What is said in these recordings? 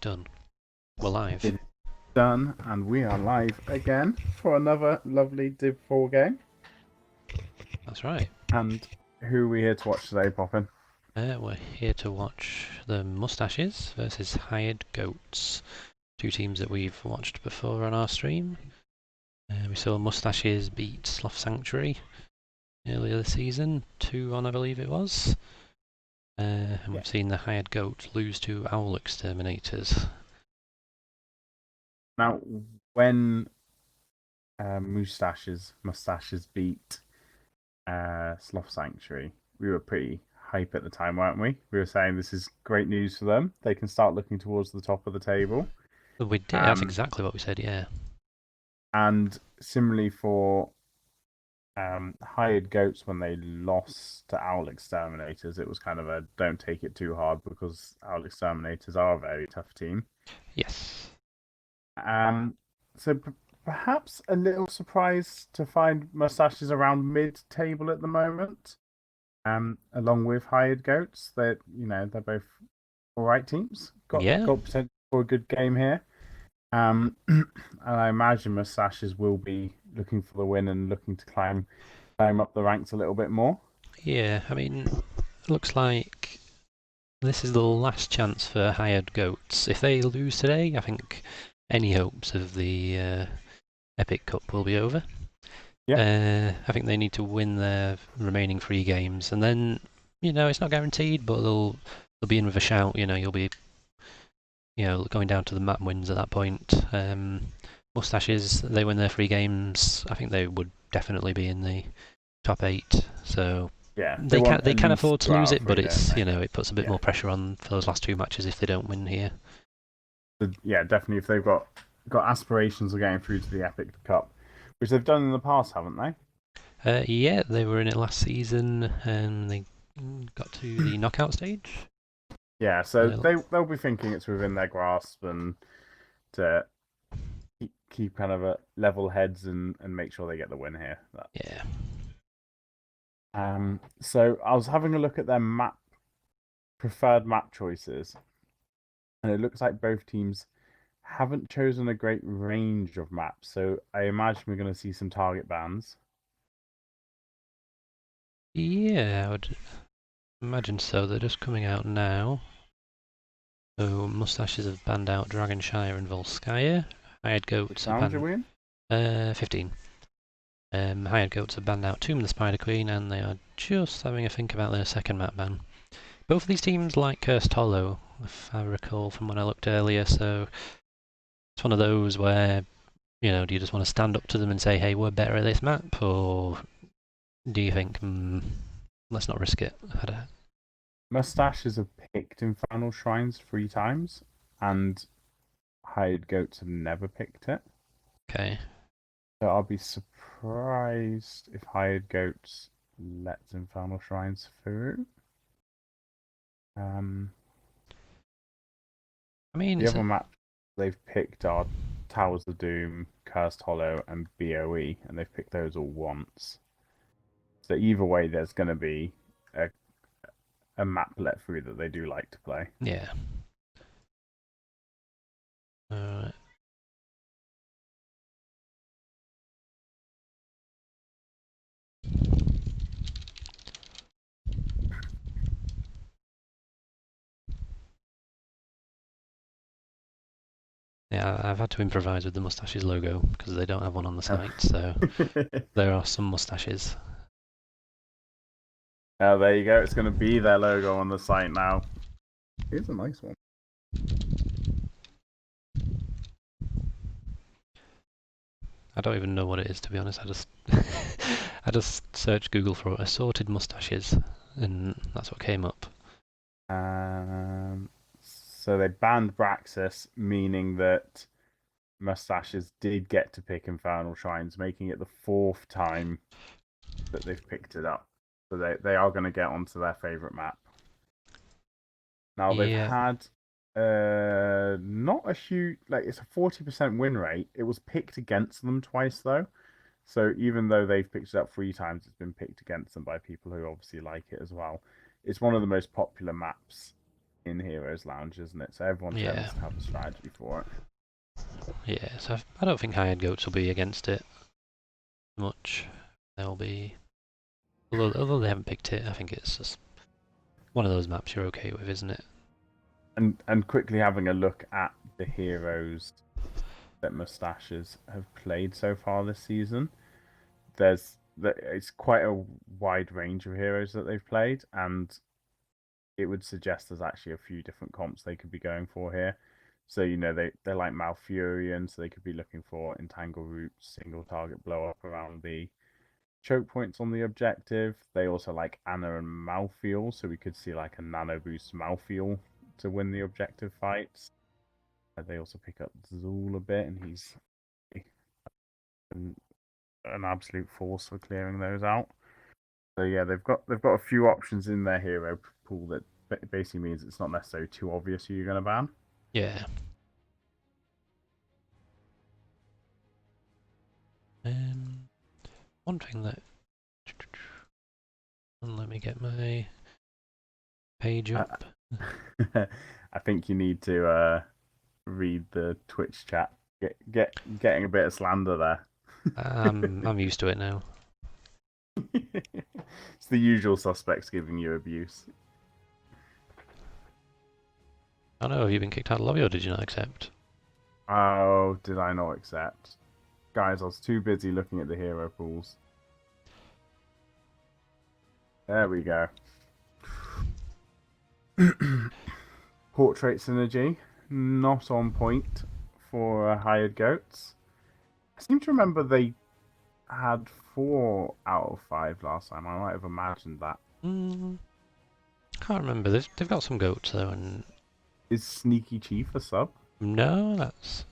done. We're live. It is done, and we are live again for another lovely Div 4 game. That's right. And who are we here to watch today, Poppin? We're here to watch the Moustaches versus Hired Goats. Two teams that we've watched before on our stream. We saw Moustaches beat Sloth Sanctuary earlier this season, 2-1 I believe it was. And Yeah. we've seen the Hired Goat lose to Owl Exterminators. Now, when Moustaches beat Sloth Sanctuary, we were pretty hype at the time, weren't we? We were saying this is great news for them. They can start looking towards the top of the table. We did, that's Um, exactly what we said, yeah. and similarly for Hired Goats, when they lost to Owl Exterminators, it was kind of a don't take it too hard because Owl Exterminators are a very tough team. Yes. Um, so perhaps a little surprised to find Mustaches around mid-table at the moment. Along with Hired Goats, they're both all right teams. Yeah, Got potential for a good game here. And I imagine Mustaches will be looking for the win and looking to climb up the ranks a little bit more. yeah, I mean, looks like this is the last chance for Hired Goats. If they lose today, I think any hopes of the Epic Cup will be over. Yeah. I think they need to win their remaining 3 games, and then it's not guaranteed, but they'll be in with a shout. You'll be going down to the map wins at that point. Mustaches, they win their 3 games. I think they would definitely be in the top 8. So Yeah, they they want at can least afford to 2 lose out of it, but 3, don't it's they? it puts a bit Yeah. more pressure on for those last 2 matches if they don't win here. So, yeah, definitely if they've got aspirations of getting through to the Epic Cup, which they've done in the past, haven't they? Yeah, they were in it last season, and they got to the knockout stage. Yeah, so Uh, they'll be thinking it's within their grasp and to keep kind of a level heads and make sure they get the win here. yeah. So I was having a look at their preferred map choices, and it looks like both teams haven't chosen a great range of maps. So I imagine we're going to see some target bans. Yeah, I would imagine so. They're just coming out now. So Mustaches have banned out Dragonshire and Volskaya. Hired Which Goats have round are banned we in? 15. Hired Goats have banned out Tomb the Spider Queen, and they are just having a think about their second map ban. Both of these teams like Cursed Hollow, if I recall from when I looked earlier. So it's one of those where do you just want to stand up to them and say, "Hey, we're better at this map," or do you think, let's not risk it? Mustaches have picked Infernal Shrines 3 times, and Hired Goats have never picked it. Okay. So I'll be surprised if Hired Goats lets Infernal Shrines through. Um, I mean, the other maps they've picked are Towers of Doom, Cursed Hollow, and BOE, and they've picked those all once. So either way, there's going to be a, a map let through that they do like to play. yeah. Alright. Yeah, I've had to improvise with the Mustaches logo because they don't have one on the site, so there are some Mustaches. Oh, there you go. It's going to be their logo on the site now. Here's a nice one. I don't even know what it is, to be honest. I just searched Google for assorted Mustaches, and that's what came up. So they banned Braxis, meaning that Mustaches did get to pick Infernal Shrines, making it the 4th time that they've picked it up. So they are going to get onto their favourite map. Now they've Yeah, had not a huge, like, it's a 40% win rate. It was picked against them twice though. So even though they've picked it up 3 times, it's been picked against them by people who obviously like it as well. It's one of the most popular maps in Heroes Lounge, isn't it? So everyone Yeah, tends to have a strategy for it. yeah. So I don't think hired goats will be against it much. They'll be, although they haven't picked it, I think it's just one of those maps you're okay with, isn't it? And quickly having a look at the heroes that Moustaches have played so far this season. It's quite a wide range of heroes that they've played, and it would suggest there's actually a few different comps they could be going for here. So they're like Malfurion, so they could be looking for entangle roots, single target blow up around the choke points on the objective. They also like Anna and Malfeal, so we could see like a nano boost Malfeal to win the objective fights. They also pick up Zool a bit, and he's an absolute force for clearing those out. So yeah, they've got a few options in their hero pool that basically means it's not necessarily too obvious who you're going to ban. Yeah. One thing that, let me get my page up. I think you need to read the Twitch chat. Getting a bit of slander there. I'm used to it now. It's the usual suspects giving you abuse. I know, have you been kicked out of the lobby or did you not accept? Oh, did I not accept? Guys, I was too busy looking at the hero pools. There we go. Portrait synergy, not on point for hired goats. I seem to remember they had 4 out of 5 last time. I might have imagined that. Mm, can't remember. They've got some goats though, and Is Sneaky Chief a sub? no, that's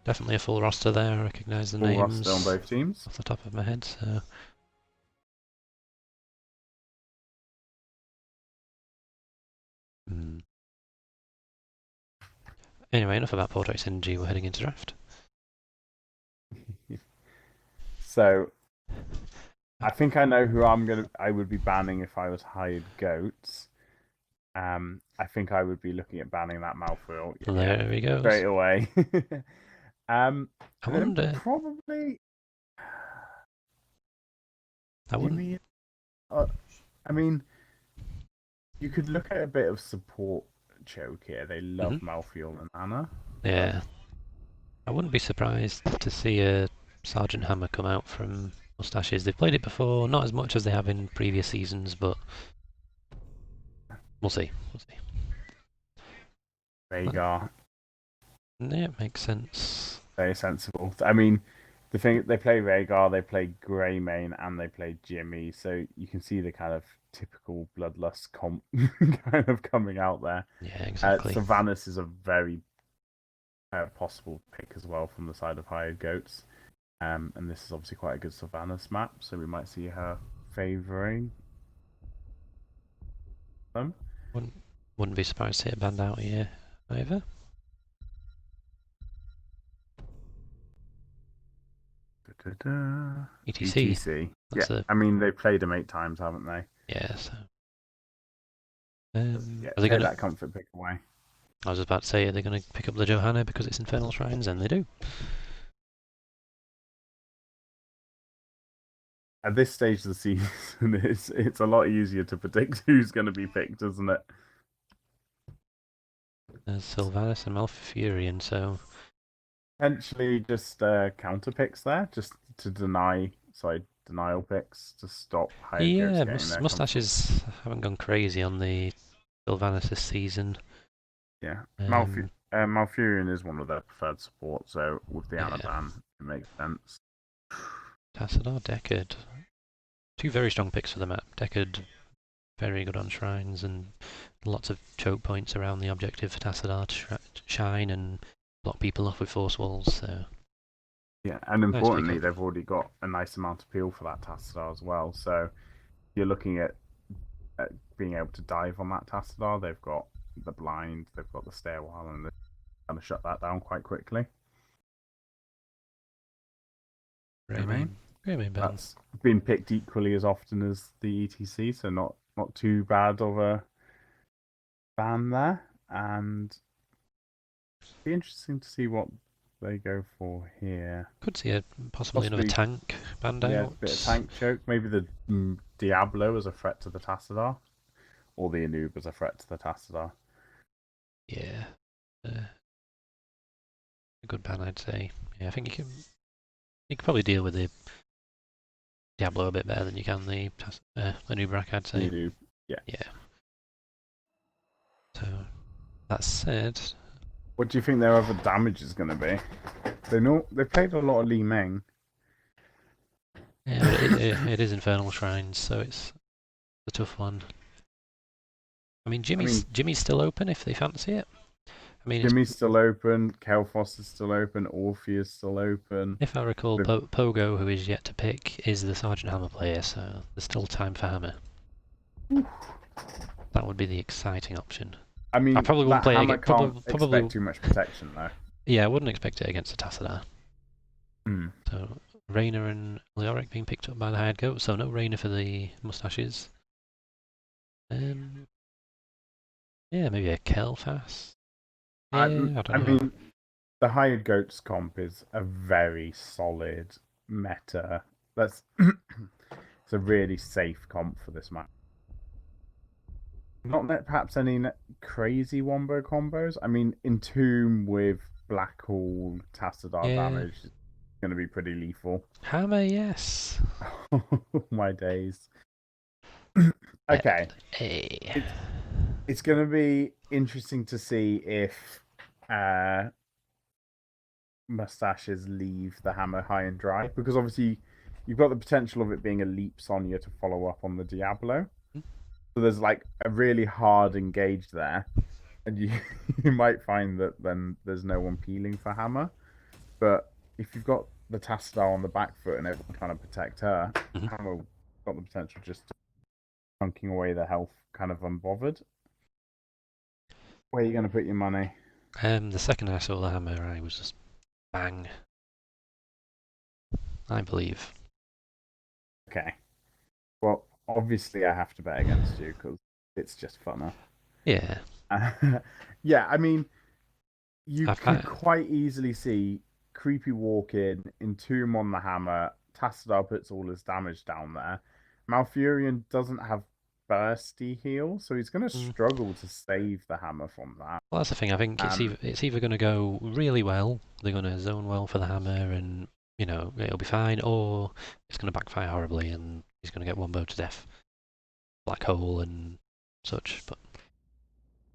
definitely a full roster there. I recognise the Full roster on names both teams? off the top of my head, so. Hmm. Anyway, enough about Portrait Synergy, we're heading into draft. So I think I know who I would be banning if I was hired goats. I think I would be looking at banning that Malfoil. Yeah, There he goes. straight away. I And then wonder. probably I wouldn't. Jimmy. Uh, I mean, you could look at a bit of support choke here. They love Hmm. Malfeal and Anna, but Yeah, I wouldn't be surprised to see a Sergeant Hammer come out from Moustaches. They've played it before, not as much as they have in previous seasons, but we'll see. We'll see. But, Rhaegar, yeah, it makes sense. very sensible. I mean, the thing they play Rhaegar, they play Greymane, and they play Jimmy, so you can see the kind of typical bloodlust comp kind of coming out there. Yeah, exactly. Sylvanas is a very possible pick as well from the side of hired goats. And this is obviously quite a good Sylvanas map, so we might see her favouring them. Wouldn't wouldn't be surprised to hit a band out here either. Da-da-da. ETC. ETC. Yeah, That's a I mean they've played them 8 times, haven't they? yeah. So, Yeah, are they take gonna? that comfort pick away. I was about to say, are they gonna pick up the Johanna because it's Infernal Shrines? And they do. At this stage of the season, it's a lot easier to predict who's going to be picked, isn't it? There's Sylvanas and Malfurion, so Potentially just counter picks there, just to denial picks to stop hired goats yeah, getting their comfort. Mustaches haven't gone crazy on the Sylvanas this season. Yeah, Um, Malfurion is one of their preferred support, so with the Anna yeah, ban, it makes sense. Tassadar, Deckard. Two very strong picks for the map. Deckard, very good on shrines and lots of choke points around the objective for Tassadar to shine and block people off with force walls. So Yeah, and nice importantly, pickup. they've already got a nice amount of peel for that Tassadar as well. So you're looking at being able to dive on that Tassadar. They've got the blind, they've got the stairwell, and they're going to shut that down quite quickly. Greymane. Greymane ban. That's been picked equally as often as the ETC, so not too bad of ban there, and be interesting to see what they go for here. Could see possibly another Possibly, tank banned yeah, bit of out. tank choke. Maybe the Diablo as a threat to the Tassadar, or the Anub as a threat to the Tassadar. Yeah, a good ban, I'd say. Yeah, I think you can probably deal with the Diablo a bit better than you can the new Brack, I'd The say. Anub, yeah. Yeah. So that said, What do you think their other damage is going to be? They played a lot of Li Meng. yeah, but it is Infernal Shrines, so it's a tough one. I mean, I mean, Jimmy's still open if they fancy it. I mean, it's, Jimmy's still open. Kelfos is still open. Orpheus is still open. if I recall, The, Pogo, who is yet to pick, is the Sergeant Hammer player, so there's still time for Hammer. That would be the exciting option. I I mean, probably wouldn't that play it hammer again. can't Probably, expect too much protection though. yeah, I wouldn't expect it against a Tassadar. Hmm. So Rainer and Leoric being picked up by the hired goat, so no Rainer for the Moustaches. Yeah, maybe a Kelfas. I, Yeah, I don't I know. mean, the hired goats comp is a very solid meta. That's it's a really safe comp for this match. Not that perhaps any crazy wombo combos. I mean, Entomb with Black Hole Tassadar Yeah, damage is going to be pretty lethal. Hammer, yes. My days. Okay, Definitely. it's it's going to be interesting to see if uh, Mustaches leave the hammer high and dry because obviously you've got the potential of it being a leap Sonya to follow up on the Diablo. So there's like a really hard engage there, and you you might find that then there's no one peeling for hammer. But if you've got the Tassadar on the back foot and everyone trying to protect her, Mhm. hammer got the potential just chunking away the health kind of unbothered. Where are you going to put your money? The second I saw the hammer, I was just bang. I believe. Okay. Well, obviously I have to bet against you because it's just funner. Yeah, Yeah, I mean, you I've could had, quite easily see Creepy walk in, Entomb on the hammer, Tassadar puts all his damage down there. Malfurion doesn't have bursty heal, so he's going to mm, struggle to save the hammer from that. well, that's the thing. I think Um, it's either going to go really well, they're going to zone well for the hammer, and it'll be fine, or it's going to backfire horribly, and he's going to get wombo to death, black hole and such. But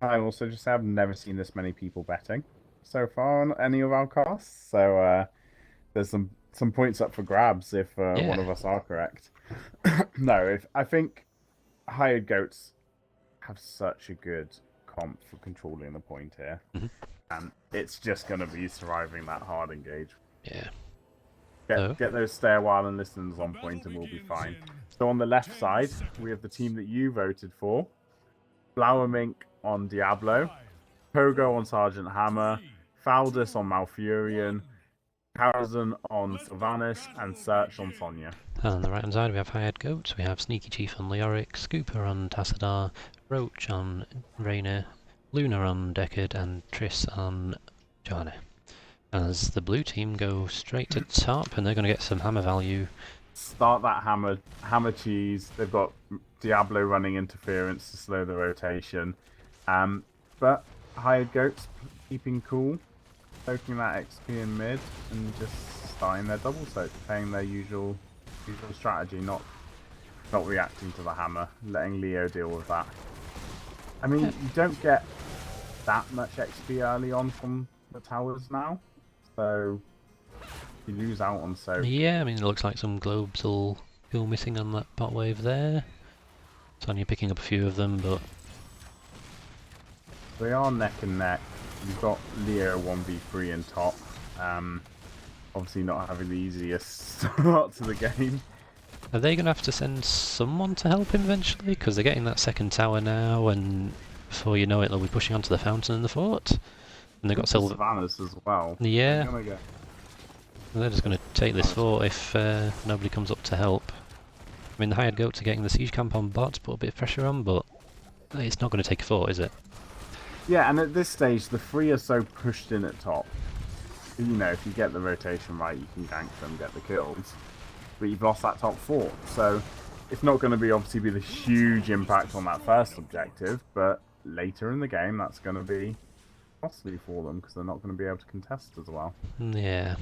I also just say I've never seen this many people betting so far on any of our casts, so there's some points up for grabs if one yeah, of us are correct. No, if I think hired goats have such a good comp for controlling the point here, mhm, and it's just going to be surviving that hard engage. yeah. So Get those stay a while and listens on point, and we'll be fine. So on the left side, we have the team that you voted for: Flower Mink on Diablo, Pogo on Sergeant Hammer, Faldus on Malfurion, Karazhan on Sylvanas, and Search on Sonya. and on the right hand side we have hired goats. We have Sneaky Chief on Leoric, Scooper on Tassadar, Roach on Rainer, Luna on Deckard, and Triss on Johanna. As the blue team go straight to top, and they're going to get some hammer value. Start that hammer cheese. They've got Diablo running interference to slow the rotation. But hired goats keeping cool, soaking that XP in mid, and just starting their double soak, playing their usual strategy, not reacting to the hammer, letting Leo deal with that. I mean, you don't get that much XP early on from the towers now, so you lose out on soak. Yeah, I mean, it looks like some globes will go missing on that bot wave there. Sonya picking up a few of them, but They are neck and neck. You've got Leo 1v3 in top. Obviously not having the easiest start to the game. are they going to have to send someone to help him eventually? Because they're getting that second tower now, and before you know it, they'll be pushing onto the fountain in the fort. And they've got The Silver. Savannahs as well. Yeah, They're gonna get they're just going to take this fort if nobody comes up to help. I mean, the hired goats are getting the siege camp on bot to put a bit of pressure on, but it's not going to take a fort, is it? Yeah, and at this stage, the three are so pushed in at top. You know, if you get the rotation right, you can gank them, get the kills. But you've lost that top four. So it's not going to be obviously be the huge impact on that first objective, but later in the game, that's going to be costly for them because they're not going to be able to contest as well. Yeah.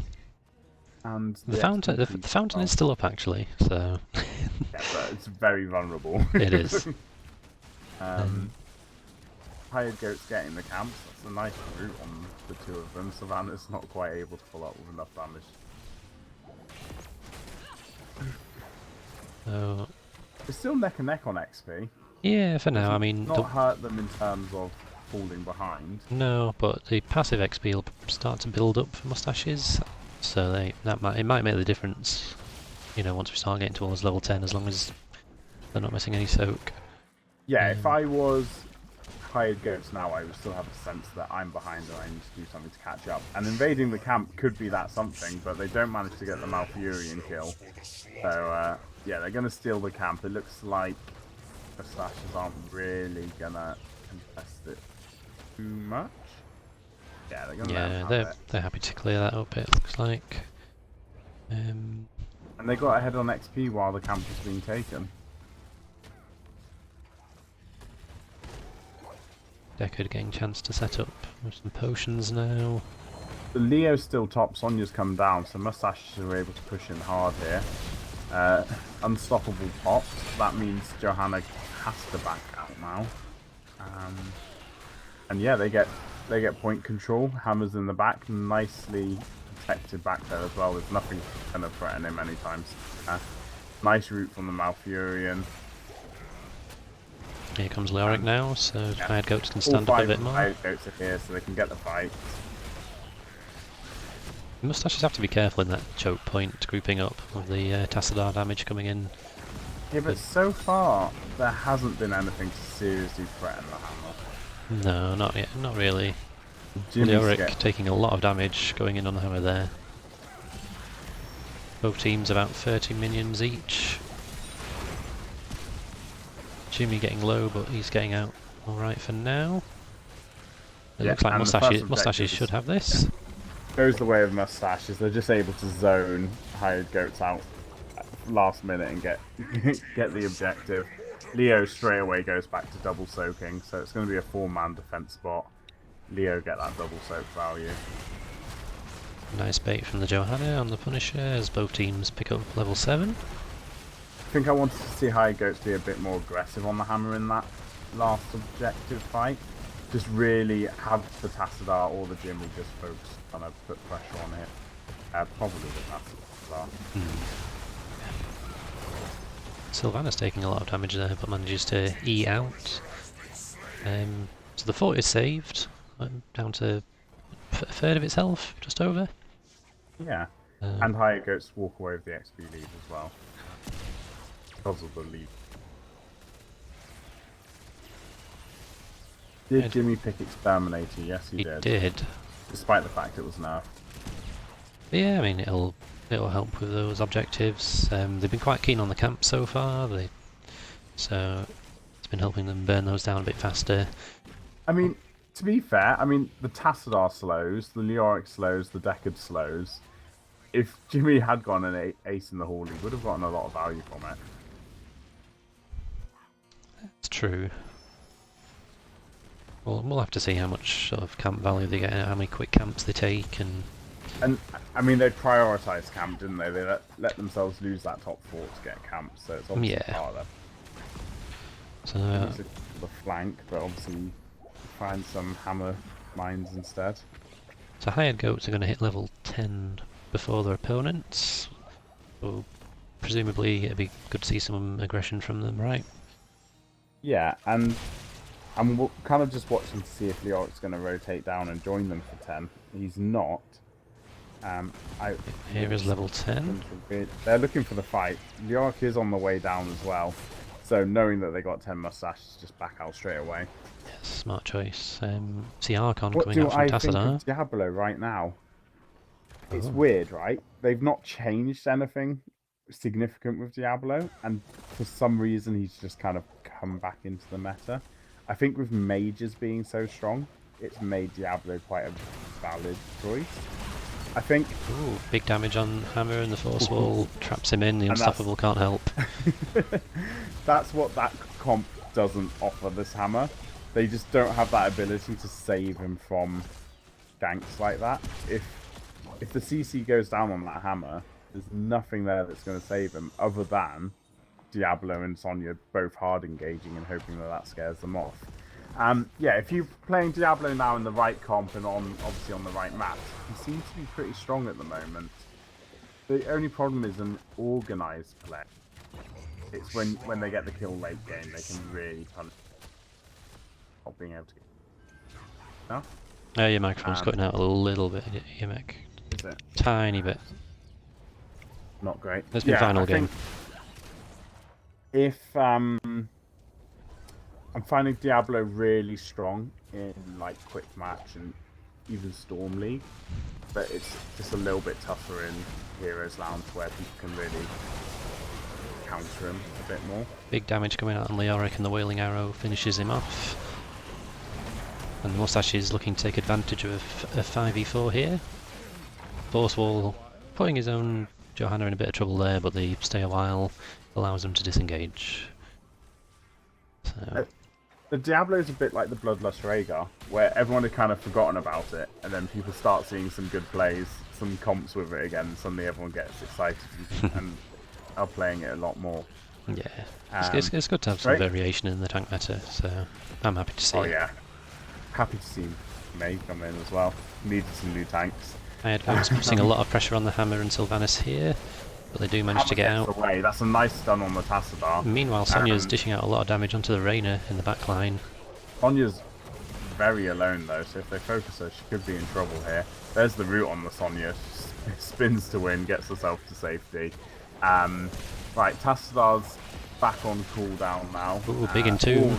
And The the fountain, XP the, feed the as fountain is well. still up actually, so Yeah, but it's very vulnerable. it is. um, Hired Goat's getting the camps. That's a nice route on the two of them. Savannah's not quite able to pull up with enough damage. So It's still neck and neck on XP. yeah, for It's now. I mean, not hurt them in terms of falling behind. no, but the passive XP will start to build up for Moustaches, so it might make the difference. You know, once we start getting towards level 10, as long as they're not missing any soak. Yeah, if I was Hired Goats now, I would still have a sense that I'm behind and I need to do something to catch up. And invading the camp could be that something, but they don't manage to get the Malfurion kill. So, yeah, they're going to steal the camp. It looks like the Moustaches aren't really going to contest it too much. Yeah, they're going to let them have it. They're happy to clear that up, it looks like. And they got ahead on XP while the camp was being taken. Deckard getting a chance to set up with some potions now. The Leo's still top, Sonya's come down, so Moustaches are able to push in hard here. Unstoppable popped. That means Johanna has to back out now. And yeah, they get point control. Hammer's in the back, nicely protected back there as well. There's nothing going to threaten him anytime. Nice route from the Malfurion. Here comes Leoric now, so Hired Goats can stand up a bit more. Hired Goats are here, so they can get the fight. Moustaches have to be careful in that choke point, grouping up with the Tassadar damage coming in. Yeah, but so far there hasn't been anything to seriously threaten the Hammer. No, not yet, not really. Leoric taking a lot of damage going in on the hammer there. Both teams about 30 minions each. Jimmy getting low, but he's getting out alright for now. It looks like Moustaches should have this. Goes the way of Moustaches. They're just able to zone Hired Goats out last minute and get get the objective. Leo straight away goes back to double soaking, so it's going to be a 4-man defense spot. Leo get that double soak value. Nice bait from the Johanna on the Punisher as both teams pick up level 7. I think I wanted to see Hired Goats be a bit more aggressive on the hammer in that last objective fight. Just really have the Tassadar or the Jimmy just focus on to put pressure on it. Probably the Tassadar. Sylvanas taking a lot of damage there, but manages to E out. So the fort is saved, down to a third of its health, just over. Yeah, and Hired Goats walk away with the XP lead as well. Because of the lead. Did Jimmy pick Exterminator? Yes, he did. He did. Despite the fact it was nerfed. But yeah, I mean, it'll help with those objectives. They've been quite keen on the camp so far, so it's been helping them burn those down a bit faster. I mean, to be fair, the Tassadar slows, the Leoric slows, the Deckard slows. If Jimmy had gone an ace in the hall, he would have gotten a lot of value from it. It's true. Well, we'll have to see how much sort of camp value they get, how many quick camps they take, and I mean, they prioritised camp, didn't they? They let themselves lose that top 4 to get camp, so it's obviously harder. So the flank, but obviously find some hammer mines instead. So Hired Goats are going to hit level 10 before their opponents. So presumably it'd be good to see some aggression from them, right? Yeah, and I'm kind of just watching to see if Leoric's going to rotate down and join them for 10. He's not. Here is level 10. They're looking for the fight. Leoric is on the way down as well. So knowing that they got 10 Moustaches, just back out straight away. Yes, smart choice. See Archon What coming out from do I think Tassadar. of Diablo right now? It's weird, right? They've not changed anything significant with Diablo, and for some reason he's just kind of come back into the meta. I think with mages being so strong, it's made Diablo quite a valid choice. I think, Ooh, big damage on Hammer and the Force Wall traps him in. The and Unstoppable can't help. that's what that comp doesn't offer this hammer. They just don't have that ability to save him from ganks like that. If the CC goes down on that hammer, there's nothing there that's going to save him other than Diablo and Sonya both hard engaging and hoping that that scares them off. Yeah, if you're playing Diablo now in the right comp and obviously on the right map, he seems to be pretty strong at the moment. The only problem is an organized play. It's when they get the kill late game, they can really punish not being able to get. No? Oh, your microphone's cutting out a little bit, Yemek. Is it? Tiny bit. Not great. Let's be final game. If I'm finding Diablo really strong in like quick match and even Storm League, but it's just a little bit tougher in Heroes Lounge where people can really counter him a bit more. Big damage coming out on Leoric and the Wailing Arrow finishes him off. And the Moustaches is looking to take advantage of a 5v4 here. Force Wall putting his own Johanna in a bit of trouble there, but the stay a while allows him to disengage. So. The Diablo is a bit like the Bloodlust Rhaegar, where everyone had kind of forgotten about it, and then people start seeing some good plays, some comps with it again, and suddenly everyone gets excited and are playing it a lot more. Yeah, it's good to have some variation in the tank meta, so I'm happy to see it. Oh yeah, happy to see May come in as well. Needed some new tanks. Hired Goats putting a lot of pressure on the Hammer and Sylvanas here, but they do manage to get out. Away. That's a nice stun on the Tassadar. Meanwhile, Sonya's dishing out a lot of damage onto the Reyna in the back line. Sonya's very alone though, so if they focus her, she could be in trouble here. There's the root on the Sonya. She spins to win, gets herself to safety. Right, Tassadar's back on cooldown now. Ooh, big Entomb.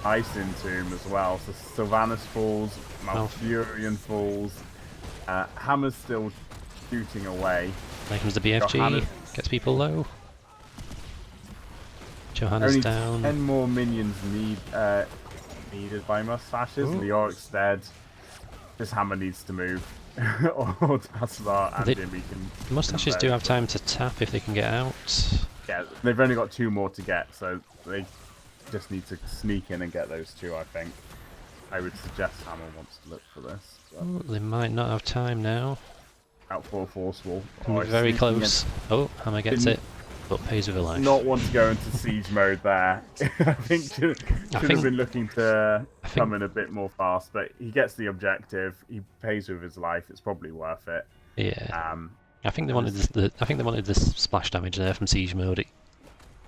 Nice Entomb as well. So Sylvanas falls, Malfurion falls. Hammer's still shooting away. There comes the BFG, gets people low. Johanna's only down. 10 more minions needed by Moustaches. Leoric's dead. This Hammer needs to move. Or Tassadar and Jimmy can. Moustaches do have time to tap if they can get out. Yeah, they've only got 2 more to get, so they just need to sneak in and get those 2, I think. I would suggest Hammer wants to look for this. Ooh, they might not have time now. Out for a Force Wall. Very close. Oh, Hammer gets it, but pays with a life. Not want to go into siege mode there. I think should have been looking to come in a bit more fast, but he gets the objective. He pays with his life. It's probably worth it. Yeah. I think they wanted this splash damage there from siege mode,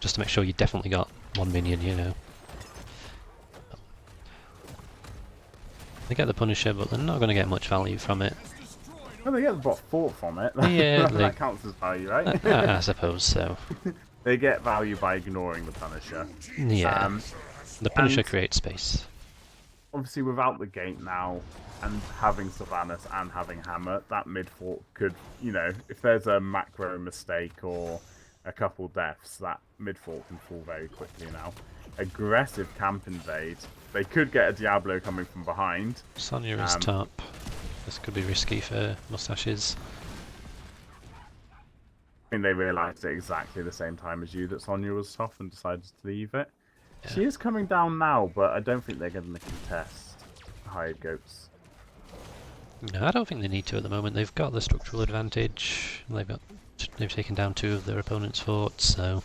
just to make sure you definitely got 1 minion, you know. They get the Punisher, but they're not going to get much value from it. Well, they get the bot fort from it. Yeah, that counts as value, right? I suppose so. They get value by ignoring the Punisher. Yeah. The Punisher creates space. Obviously, without the gate now, and having Sylvanas and having Hammer, that mid fort could, you know, if there's a macro mistake or a couple deaths, that mid fort can fall very quickly now. Aggressive camp invade. They could get a Diablo coming from behind. Sonya is top. This could be risky for Moustaches. I think they realised at exactly the same time as you that Sonya was tough and decided to leave it. Yeah. She is coming down now, but I don't think they're going to contest Hired Goats. No, I don't think they need to at the moment. They've got the structural advantage. They've taken down 2 of their opponent's forts, so.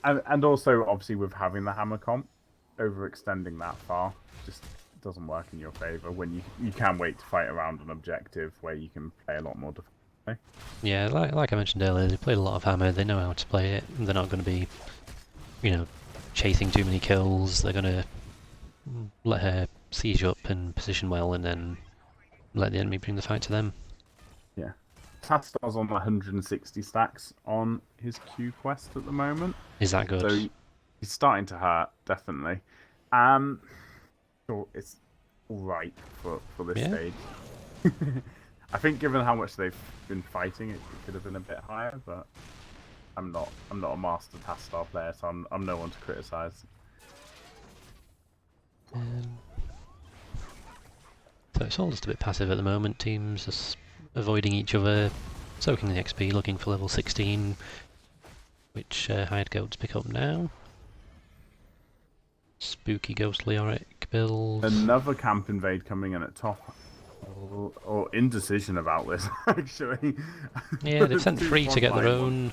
And also, obviously, with having the Hammer comp, overextending that far just doesn't work in your favour when you can wait to fight around an objective where you can play a lot more defensively. Yeah, like I mentioned earlier, they played a lot of Hammer, they know how to play it, they're not going to be, you know, chasing too many kills, they're going to let her siege up and position well and then let the enemy bring the fight to them. Yeah. Tastar's on 160 stacks on his Q quest at the moment. Is that good? So he's starting to hurt, definitely. So it's alright for this stage. I think given how much they've been fighting, it could have been a bit higher, but I'm not a master Tastar player, so I'm no one to criticise. Um, so it's all just a bit passive at the moment. Teams just avoiding each other, soaking the XP, looking for level 16, which hired goats pick up now. Spooky ghostly Auric build. Another camp invade coming in at top. Or indecision about this, actually. Yeah, they've sent Two 3 to get their frontline ones. own.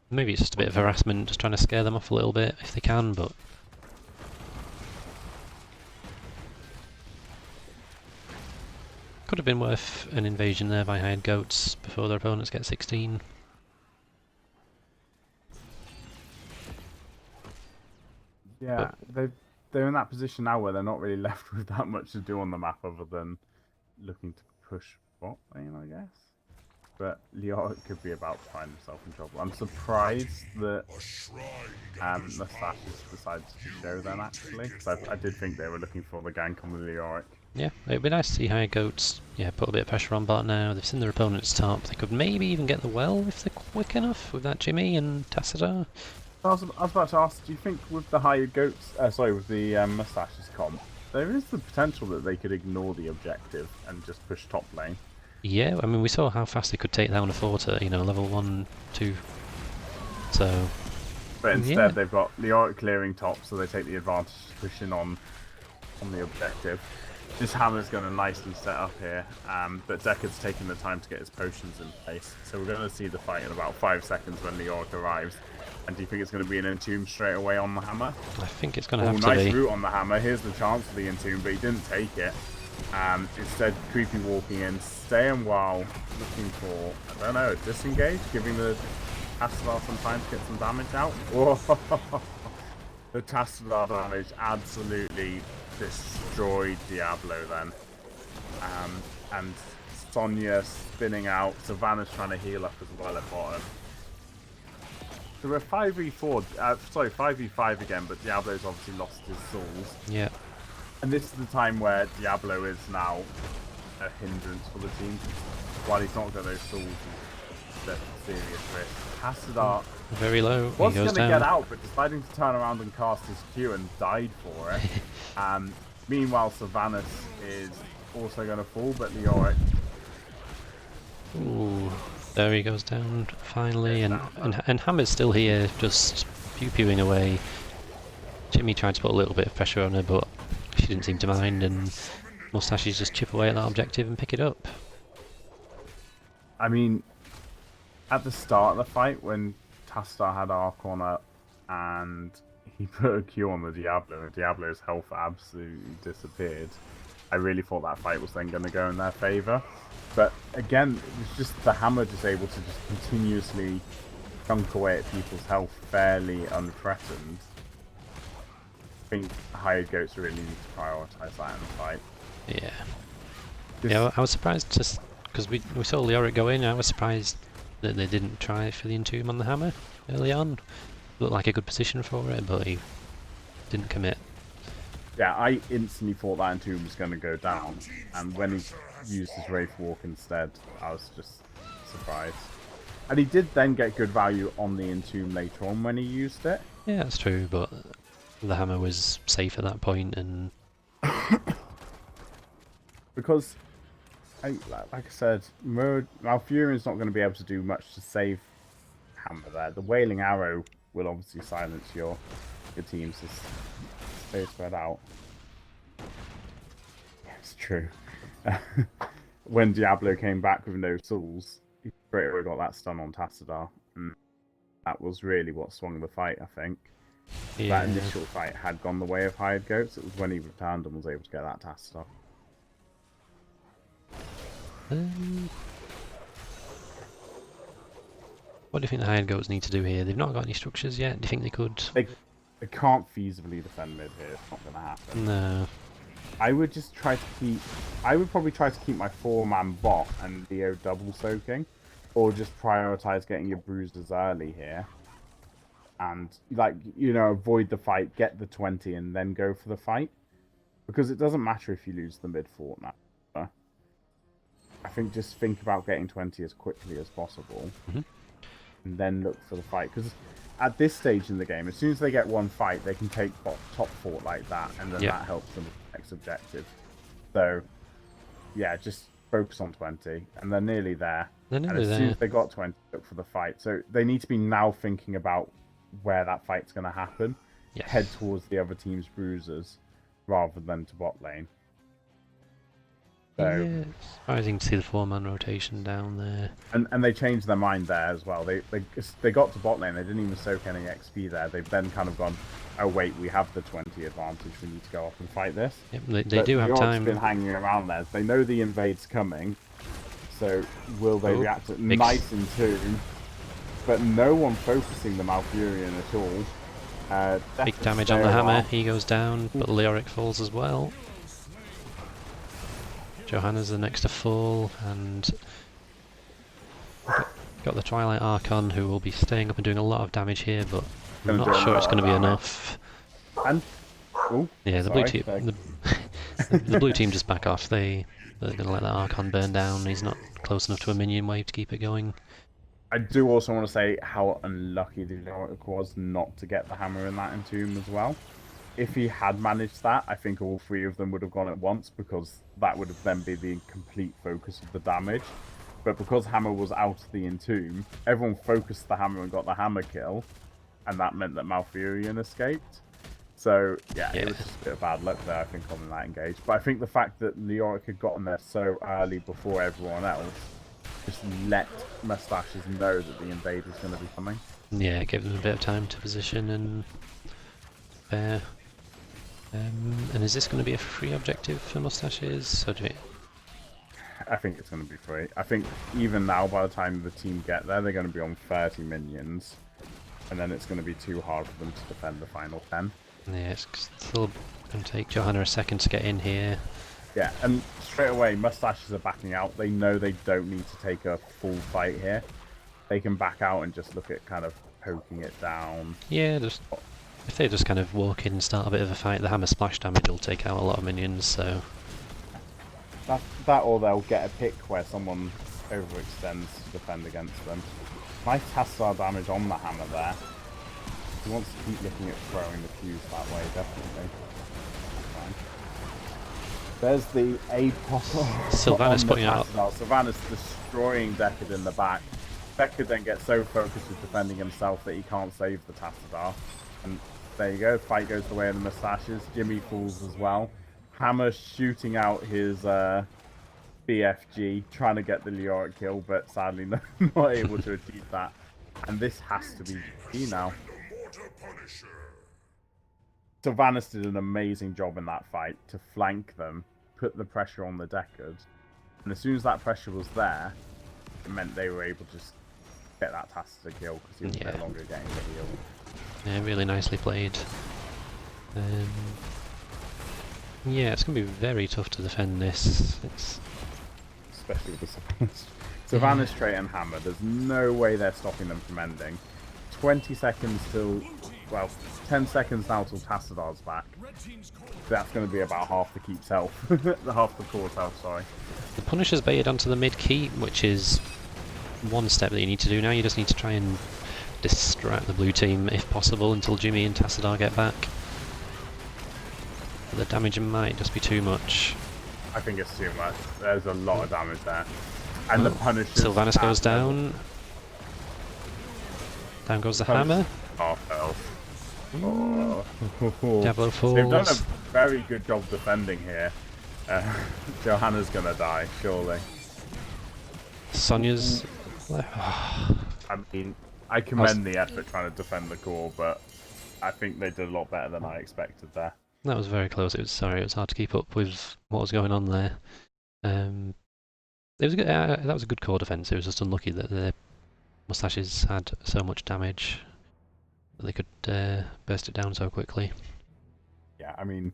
Maybe it's just a bit of harassment, just trying to scare them off a little bit if they can, but could have been worth an invasion there by hired goats before their opponents get 16. Yeah, they're in that position now where they're not really left with that much to do on the map other than looking to push bot lane, I guess. But Lior could be about to find himself in trouble. I'm surprised that Moustaches decided to show them, actually. Because I did think they were looking for the gank on the Leoric. Yeah, it'd be nice to see hired goats put a bit of pressure on bot now. They've seen their opponent's top. They could maybe even get the well if they're quick enough with that Jimmy and Tassadar. I was about to ask, do you think with the hired goats, with the Moustaches comp, there is the potential that they could ignore the objective and just push top lane? Yeah, I mean, we saw how fast they could take down a Forta, level 1, 2. So, But instead yeah. they've got Leoric clearing top, so they take the advantage to push in on the objective. This hammer's going to nicely set up here, but Deckard's taking the time to get his potions in place. So we're going to see the fight in about 5 seconds when Leoric arrives. And do you think it's going to be an entomb straight away on the hammer? I think it's going to have nice to be. route on the hammer. Here's the chance for the entomb, but he didn't take it. Instead, creepy walking in, staying while looking for, I don't know, disengage, giving the Tassadar some time to get some damage out. Whoa. The Tassadar damage absolutely destroyed Diablo then. And Sonya spinning out, Savannah's trying to heal up as well at bottom. So we're 5v4, 5v5 again, but Diablo's obviously lost his souls. Yeah. And this is the time where Diablo is now a hindrance for the team. While he's not got those souls, he's at serious risk. Tassadar Very low. was He goes going to down. get out, but deciding to turn around and cast his Q and died for it. Meanwhile, Savannah is also going to fall, but Leoric. Ooh, there he goes down finally, and Hammer's still here, just pew-pewing away. Jimmy tried to put a little bit of pressure on her, but she didn't seem to mind, and Moustaches just chip away at that objective and pick it up. I mean, at the start of the fight, when Tassadar had Archon up and he put a Q on the Diablo, and Diablo's health absolutely disappeared, I really thought that fight was then going to go in their favour. But again, it was just the hammer just able to just continuously chunk away at people's health fairly unthreatened. I think hired goats really need to prioritise that in the fight. Yeah. Yeah, I was surprised just because we saw Leoric go in. I was surprised that they didn't try for the entomb on the hammer early on. Looked like a good position for it, but he didn't commit. Yeah, I instantly thought that entomb was going to go down, and when he used his Wraith Walk instead, I was just surprised. And he did then get good value on the entomb later on when he used it. Yeah, that's true, but the hammer was safe at that point, and because, like I said, Malfurion's not going to be able to do much to save Hammer there. The Wailing Arrow will obviously silence your teams as stay spread out. Yeah, it's true. When Diablo came back with no souls, he straight away got that stun on Tassadar, and that was really what swung the fight, I think. yeah. That initial fight had gone the way of hired goats. It was when he returned and was able to get that Tassadar. What do you think the hired goats need to do here? They've not got any structures yet. Do you think they could? They can't feasibly defend mid here. It's not going to happen. No. I would just try to keep. I would probably try to keep my 4-man bot and Leo double soaking, or just prioritize getting your bruisers early here, and avoid the fight, get the 20, and then go for the fight, because it doesn't matter if you lose the mid fort now. I think just think about getting 20 as quickly as possible, and then look for the fight, because at this stage in the game, as soon as they get one fight, they can take top fort like that, and then Yep. that helps them with the next objective. So, yeah, just focus on 20, and they're nearly there. They're And nearly as soon there. as they got 20, look for the fight. So they need to be now thinking about where that fight's going to happen. Yes. Head towards the other team's bruisers rather than to bot lane. So, Yeah, it's surprising to see the 4-man rotation down there. and they changed their mind there as well. They got to bot lane. They didn't even soak any XP there. They've then kind of gone, oh wait, we have the 20 advantage. We need to go off and fight this. Yep, they do have time. Been hanging around there. They know the invade's coming. So will they react to nice in tune? But no one focusing the Malfurion at all. Big damage on the hammer. He goes down, but Leoric falls as well. Johanna's the next to fall, and got the Twilight Archon, who will be staying up and doing a lot of damage here, but I'm not sure it's going to be enough. And yeah, the blue team, the blue team just back off. They're going to let that Archon burn down. He's not close enough to a minion wave to keep it going. I do also want to say how unlucky the Leoric was not to get the hammer in that entomb as well. If he had managed that, I think all three of them would have gone at once, because that would have then been the complete focus of the damage. But because hammer was out of the entomb, everyone focused the hammer and got the hammer kill, and that meant that Malfurion escaped. So yeah, it was just a bit of bad luck there, I think, on that engage. But I think the fact that Leoric had gotten there so early before everyone else just let Moustaches know that the invade was going to be coming. Yeah, give them a bit of time to position and prepare. And is this going to be a free objective for Moustaches? I think it's going to be free. I think even now, by the time the team get there, they're going to be on 30 minions. And then it's going to be too hard for them to defend the final 10. Yeah, it's still going to take Johanna a second to get in here. Yeah, and straight away, Moustaches are backing out. They know they don't need to take a full fight here. They can back out and just look at kind of poking it down. Yeah, if they just kind of walk in and start a bit of a fight, the hammer splash damage will take out a lot of minions, so... That or they'll get a pick where someone overextends to defend against them. Nice Tassadar damage on the hammer there. He wants to keep looking at throwing the fuse that way, definitely. There's the APOC. Sylvanas putting out... Sylvanas destroying Deckard in the back. Deckard then gets so focused with defending himself that he can't save the Tassadar. And there you go, fight goes the way of the Moustaches. Jimmy falls as well. Hammer shooting out his BFG, trying to get the Leoric kill, but sadly not able to achieve that. And this has to be GG now. Sylvanas did an amazing job in that fight to flank them, put the pressure on the Deckard. And as soon as that pressure was there, it meant they were able to just get that Tassadar kill, because he was no longer getting the heal. Yeah, really nicely played. Yeah, it's going to be very tough to defend this. Especially with the Sylvanas trait and hammer. There's no way they're stopping them from ending. 20 seconds till... Well, 10 seconds now till Tassadar's back. That's going to be about half the keep's health. Half the core's health, sorry. The Punisher's baited onto the mid keep, which is one step that you need to do now. You just need to try and distract the blue team, if possible, until Jimmy and Tassadar get back. But the damage might just be too much. I think it's too much. There's a lot of damage there. And the Punisher... Sylvanas goes down. Down goes the hammer. Half health. Oh. Diablo falls. They've done a very good job defending here. Johanna's gonna die, surely. Sonya's... I mean, I commend the effort trying to defend the core, but I think they did a lot better than I expected there. That was very close. It was hard to keep up with what was going on there. It was good. That was a good core defense. It was just unlucky that the Moustaches had so much damage that they could burst it down so quickly. Yeah, I mean,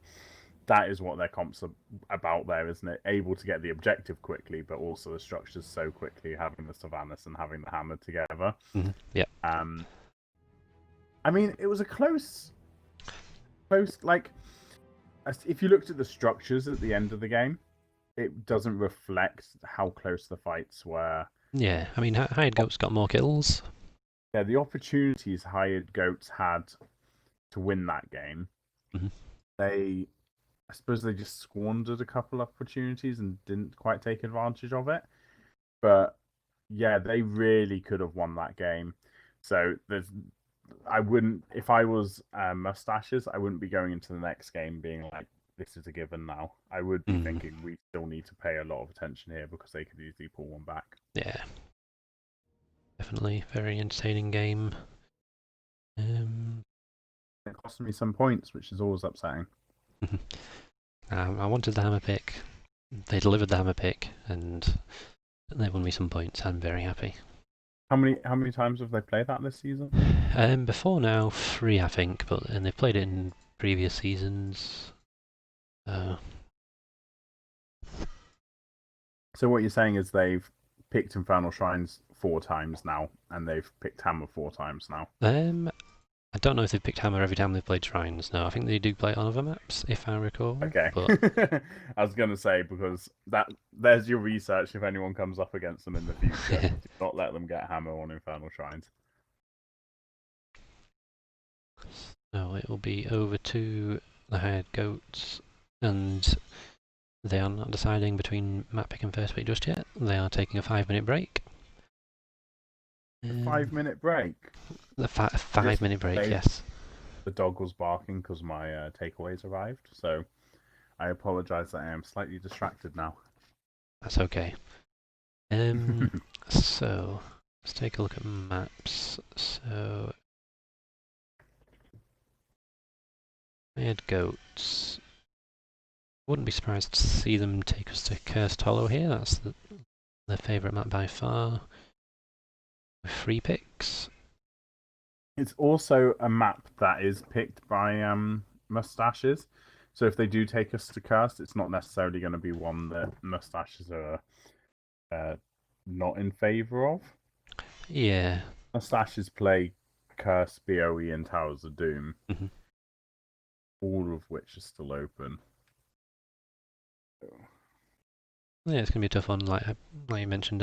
that is what their comps are about there, isn't it? Able to get the objective quickly, but also the structures so quickly, having the Sylvanas and having the hammer together. Mm-hmm. Yeah. I mean, it was a close, like, if you looked at the structures at the end of the game, it doesn't reflect how close the fights were. Yeah, I mean, Hired Goat's got more kills. Yeah, the opportunities Hired Goats had to win that game, Mhm. they I suppose they just squandered a couple opportunities and didn't quite take advantage of it. But yeah, they really could have won that game. So I wouldn't, if I was Mustaches, I wouldn't be going into the next game being like, this is a given now. I would be Mm, thinking we still need to pay a lot of attention here because they could easily pull one back. yeah, definitely very entertaining game. Um, It cost me some points, which is always upsetting. I wanted the hammer pick. They delivered the hammer pick, and they won me some points. I'm very happy. How many times have they played that this season? Before now, 3 I think, but and they played it in previous seasons. Uh, So what you're saying is they've picked Infernal Shrines 4 times now, and they've picked Hammer 4 times now. um, I don't know if they've picked hammer every time they've played shrines. No, I think they do play it on other maps, if I recall. Okay. But I was gonna say because there's your research if anyone comes up against them in the future. yeah. Do not let them get Hammer on Infernal Shrines. So it will be over to the hired goats, and they are not deciding between map pick and first pick just yet. They are taking a 5 minute break. A Um, 5 minute break. a Just 5 minute break, say yes. the dog was barking because my takeaways arrived. So I apologize that I am slightly distracted now. That's okay. So let's take a look at maps. So hired goats. Wouldn't be surprised to see them take us to Cursed Hollow here. That's their favourite map by far. With 3 picks. It's also a map that is picked by Mustaches. So if they do take us to Cursed, it's not necessarily going to be one that Mustaches are uh, not in favor of. Yeah. Mustaches play Curse, BOE, and Towers of Doom, Mhm. all of which are still open. Yeah, it's gonna be a tough one. Like you mentioned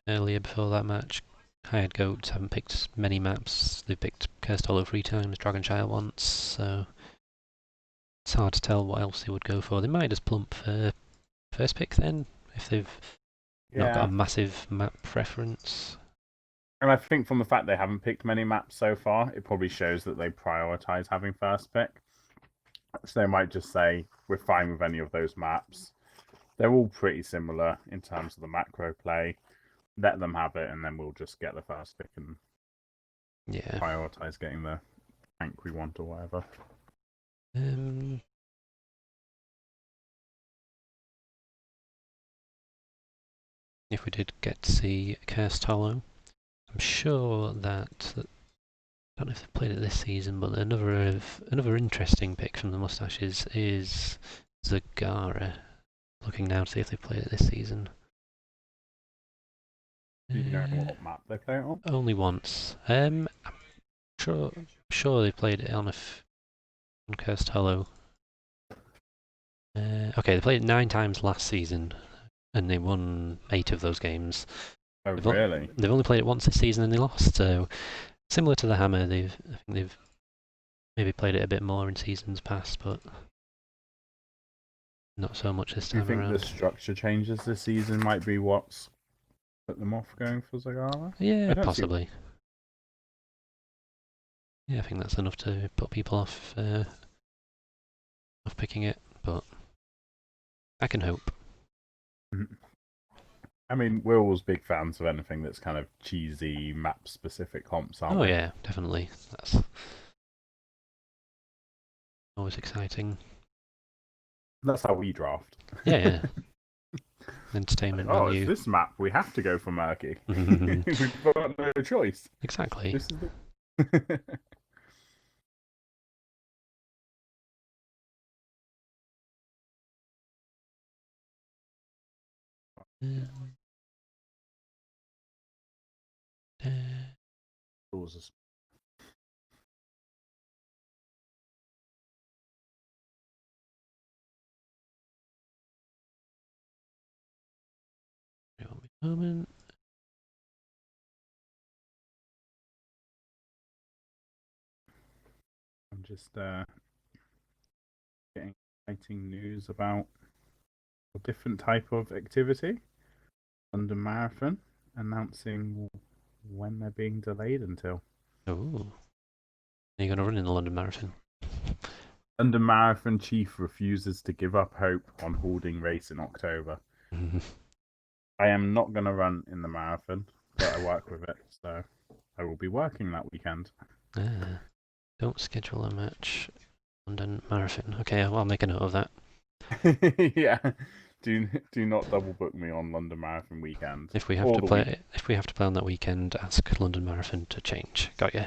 earlier before that match, hired goats haven't picked many maps. They've picked Cursed Hollow 3 times, Dragon Child once, so it's hard to tell what else they would go for. They might just plump for first pick then, if they've not got a Yeah, massive map preference. and I think from the fact they haven't picked many maps so far, it probably shows that they prioritize having first pick. So they might just say, we're fine with any of those maps. They're all pretty similar in terms of the macro play. Let them have it, and then we'll just get the first pick and Yeah. prioritize getting the rank we want or whatever. Um, if we did get to see Cursed Hollow, I'm sure that I don't know if they've played it this season, but another interesting pick from the Moustaches is Zagara. Looking now to see if they've played it this season. Do you know Uh, what map they play it on? only once. Sure, sure they played it on Cursed Hollow. Okay, they played it 9 times last season, and they won 8 of those games. Oh, really? They've only played it once this season and they lost. So similar to the Hammer, I think they've maybe played it a bit more in seasons past, but not so much this Do you time think the around. structure changes this season might be what's put them off going for Zagara? I Yeah, don't see. possibly. Yeah, I think that's enough to put people off picking it, but I can hope. I mean, we're always big fans of anything that's kind of cheesy, map specific comps, aren't Oh we? yeah, definitely. That's always exciting. That's how we draft. Yeah, yeah. Like, Entertainment oh, it's value. this map. We have to go for Murky. We've got no choice. Exactly. This is the. Um, uh, moment. just getting exciting news about a different type of activity. London Marathon announcing when they're being delayed until. Oh, are you going to run in the London Marathon? London Marathon chief refuses to give up hope on holding race in October. I am not going to run in the marathon, but I work with it, so I will be working that weekend. Don't schedule a match. London Marathon. Okay, I'll make a note of that. Yeah, do not double book me on London Marathon weekend If we have or to the week. play on that weekend, ask London Marathon to change. Got you.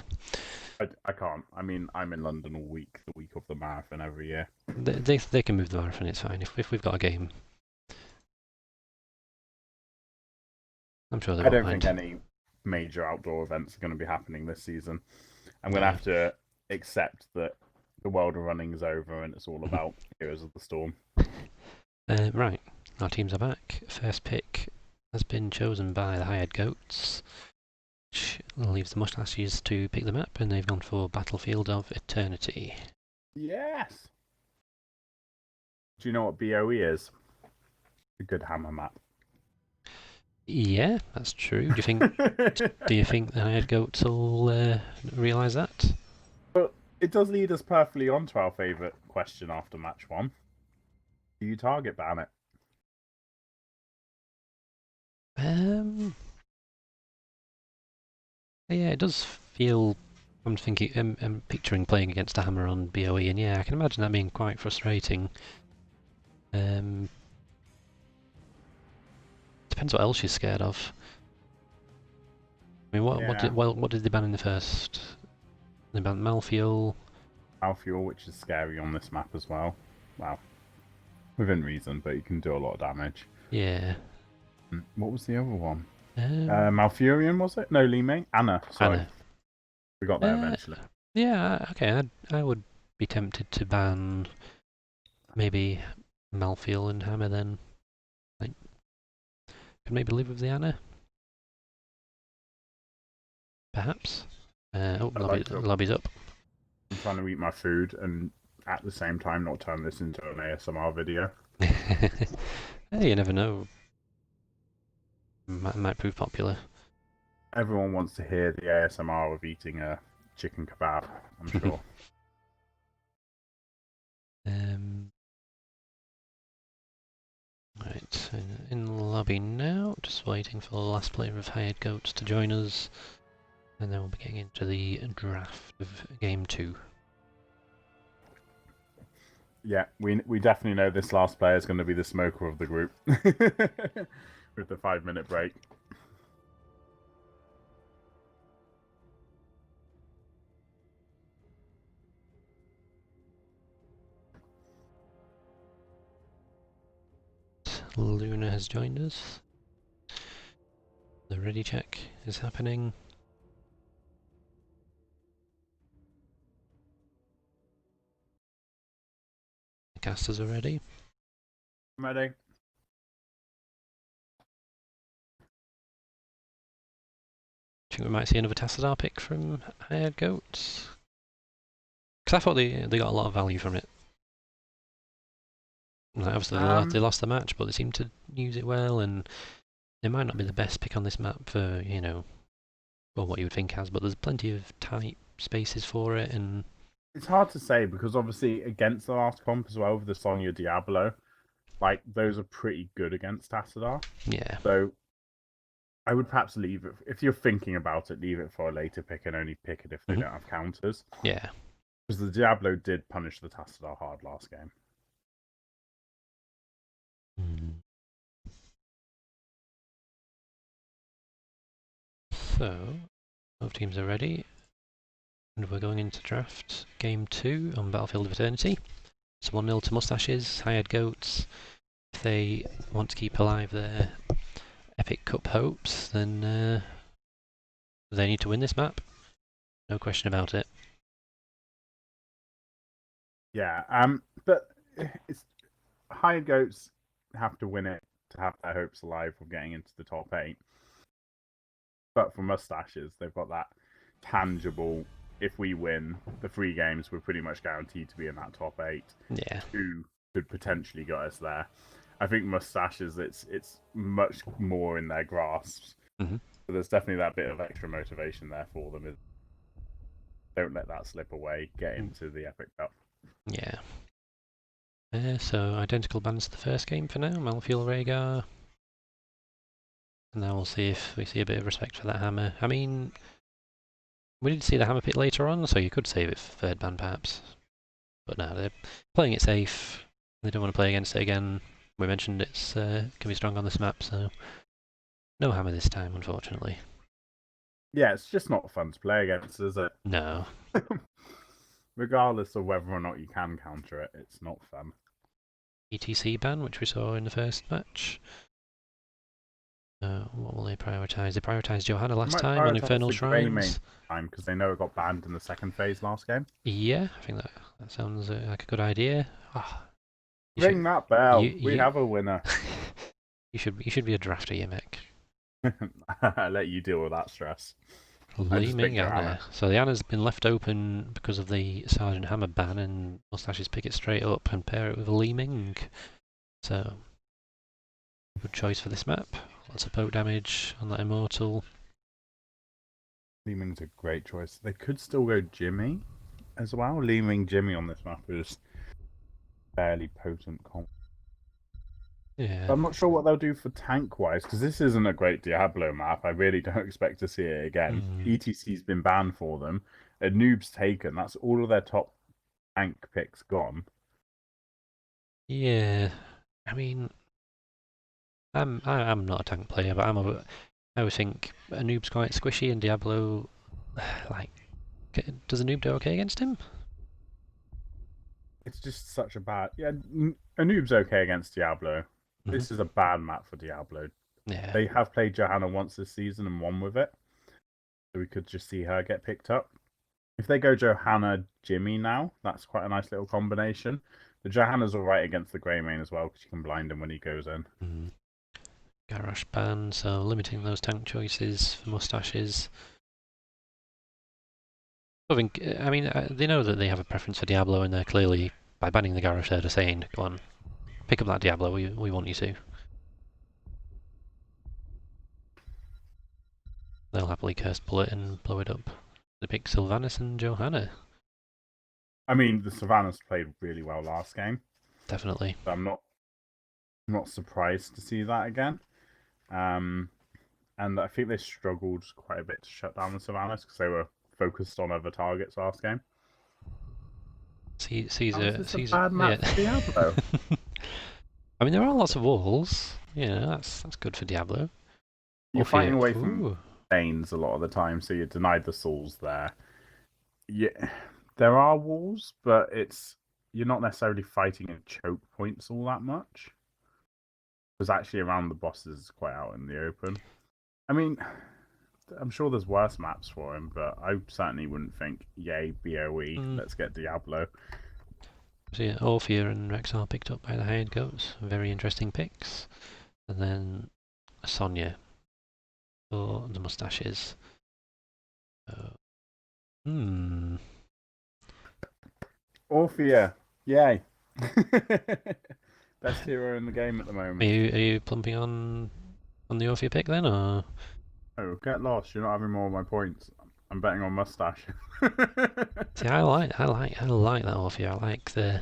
I can't. I mean, I'm in London all week, the week of the marathon every year. They can move the marathon. It's fine. If we've got a game, I'm sure they I won't don't think mind. any major outdoor events are going to be happening this season. I'm going to No. have to accept that the world of running is over and it's all about Heroes of the Storm. Right, our teams are back. First pick has been chosen by the Hired Goats, which leaves the Moustaches to pick the map, and they've gone for Battlefield of Eternity. Yes. Do you know what BOE is? A good hammer map. Yeah, that's true. Do you think the Hired Goats will realise that? But it does lead us perfectly on to our favourite question after match one. Do you target ban it? Um, yeah, it does feel. I'm thinking, I'm picturing playing against a hammer on BOE, and yeah, I can imagine that being quite frustrating. Depends what else she's scared of. I mean, Yeah. what did they ban in the first? They banned Malfuel. Malfuel, which is scary on this map as well. Well, within reason, but you can do a lot of damage. Yeah. What was the other one? Um, Malfurion, was it? No, Lime? Anna, sorry. Anna. We got there Uh, eventually. yeah. Okay. I would be tempted to ban maybe Malfuel and Hammer then. Like, could maybe live with the Anna, perhaps. I'd like to. Lobby's up. I'm trying to eat my food and at the same time not turn this into an ASMR video. Hey, you never know. Might prove popular. Everyone wants to hear the ASMR of eating a chicken kebab, I'm sure. um, right, in the lobby now. Just waiting for the last player of Hired Goats to join us, and then we'll be getting into the draft of Game 2. Yeah, we definitely know this last player is going to be the smoker of the group with the 5 minute break. Luna has joined us. The ready check is happening. The casters are ready. I'm ready. Do you think we might see another Tassadar pick from Hired Goats? Because I thought they got a lot of value from it. Like, obviously they lost the match, but they seemed to use it well, and it might not be the best pick on this map for, well, what you would think has, but there's plenty of tight spaces for it, and It's hard to say because obviously against the last comp as well with the Sonya Diablo, like those are pretty good against Tassadar. yeah. So I would perhaps leave it if you're thinking about it. Leave it for a later pick and only pick it if they don't have counters. Yeah. Because the Diablo did punish the Tassadar hard last game. Mm. So, both teams are ready, and we're going into draft game 2 on Battlefield of Eternity. It's 1-0 to Moustaches, Hired Goats. If they want to keep alive their Epic Cup hopes, then they need to win this map. No question about it. Yeah, but it's higher goats have to win it to have their hopes alive of getting into the top 8. But for Moustaches, they've got that tangible if we win the 3 games, we're pretty much guaranteed to be in that top 8. Yeah. 2 could potentially get us there. I think Moustaches, it's much more in their grasp. Mm-hmm. But there's definitely that bit of extra motivation there for them. Don't let that slip away. Get into the Epic Cup. Yeah. So identical bans to the first game for now. Malfuel, Rhaegar. And now we'll see if we see a bit of respect for that hammer. I mean, we did see the hammer pick later on, so you could save it for third ban perhaps. But no, they're playing it safe. They don't want to play against it again. We mentioned it's can be strong on this map, so no hammer this time, unfortunately. Yeah, it's just not fun to play against, is it? No. Regardless of whether or not you can counter it, it's not fun. ETC ban, which we saw in the first match. What will they prioritise? They prioritised Johanna last time on Infernal the Grey Mane Shrines. time because they know it got banned in the second phase last game. Yeah, I think that sounds like a good idea. Oh, Ring that bell. We you, have a winner. you should be a drafter, Yemek. I let you deal with that stress. Leeming Anna. So the Anna's been left open because of the Sergeant Hammer ban, and Moustaches pick it straight up and pair it with a Leeming. So, good choice for this map. Lots of poke damage on that Immortal. Leeming's a great choice. They could still go Jimmy as well. Leeming Jimmy on this map is fairly potent comp. Yeah. I'm not sure what they'll do for tank-wise, because this isn't a great Diablo map. I really don't expect to see it again. ETC's been banned for them. A noob's taken. That's all of their top tank picks gone. Yeah. I mean, I'm not a tank player, but I would think a noob's quite squishy, and Diablo, like, does a noob do okay against him? It's just such a bad... Yeah, a noob's okay against Diablo. This is a bad map for Diablo. Yeah. They have played Johanna once this season and won with it. So we could just see her get picked up. If they go Johanna Jimmy now, that's quite a nice little combination. The Johanna's alright against the Greymane as well, because you can blind him when he goes in. Garrosh ban, so limiting those tank choices for Moustaches. I mean, they know that they have a preference for Diablo, and they're clearly, by banning the Garrosh, they're saying, go on, pick up that Diablo, we want you to. They'll happily curse bullet and blow it up. They pick Sylvanas and Johanna. I mean, the Savannahs played really well last game. Definitely. So I'm not surprised to see that again. And I think they struggled quite a bit to shut down the Savannahs because they were focused on other targets last game. Caesar, a bad map for Diablo. I mean, there are lots of walls. Yeah, that's good for Diablo. You're fighting away from lanes a lot of the time, so you're denied the souls there. Yeah, there are walls, but you're not necessarily fighting in choke points all that much. Because actually around the bosses is quite out in the open. I mean, I'm sure there's worse maps for him, but I certainly wouldn't think, yay, BOE, let's get Diablo. So yeah, Orphea and Rexar picked up by the Hired Goats. Very interesting picks. And then Sonya for the Moustaches. Orphea, yay. Best hero in the game at the moment. Are you plumping on the Orphea pick then, or? Oh, get lost! You're not having more of my points. I'm betting on Moustache. See, I like that Orphea. I like the.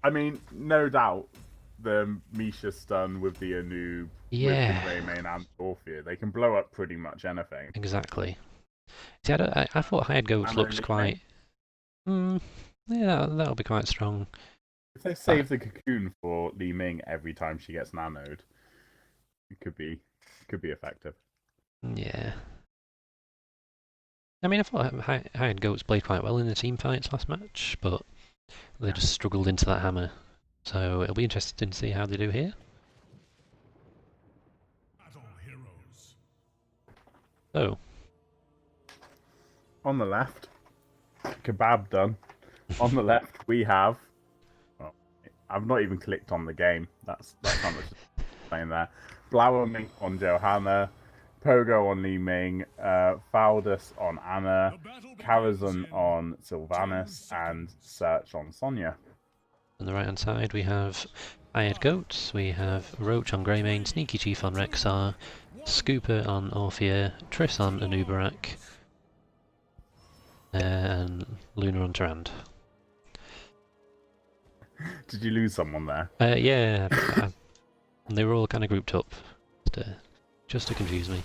I mean, no doubt, the Misha stun with the Anub, with the Greymane and Orphea, they can blow up pretty much anything. Exactly. See, I thought Hired Goats looked quite. Yeah, that'll be quite strong. If they save the cocoon for Li Ming every time she gets nanoed, it could be effective. Yeah. I mean, I thought Hired Goats played quite well in the team fights last match, but they just struggled into that hammer. So it'll be interesting to see how they do here. So. On the left, kebab done. On the left, we have. Well, I've not even clicked on the game. That's how much playing there. Blower Mink on Johanna, Pogo on Li Ming, Faldus on Anna, Karazhan on Sylvanas, and Search on Sonya. On the right hand side we have Hired Goats, we have Roach on Greymane, Sneaky Chief on Rexar, Scooper on Orphea, Triss on Anubarak, and Luna on Tyrande. Did you lose someone there? Yeah, they were all kind of grouped up, just to confuse me.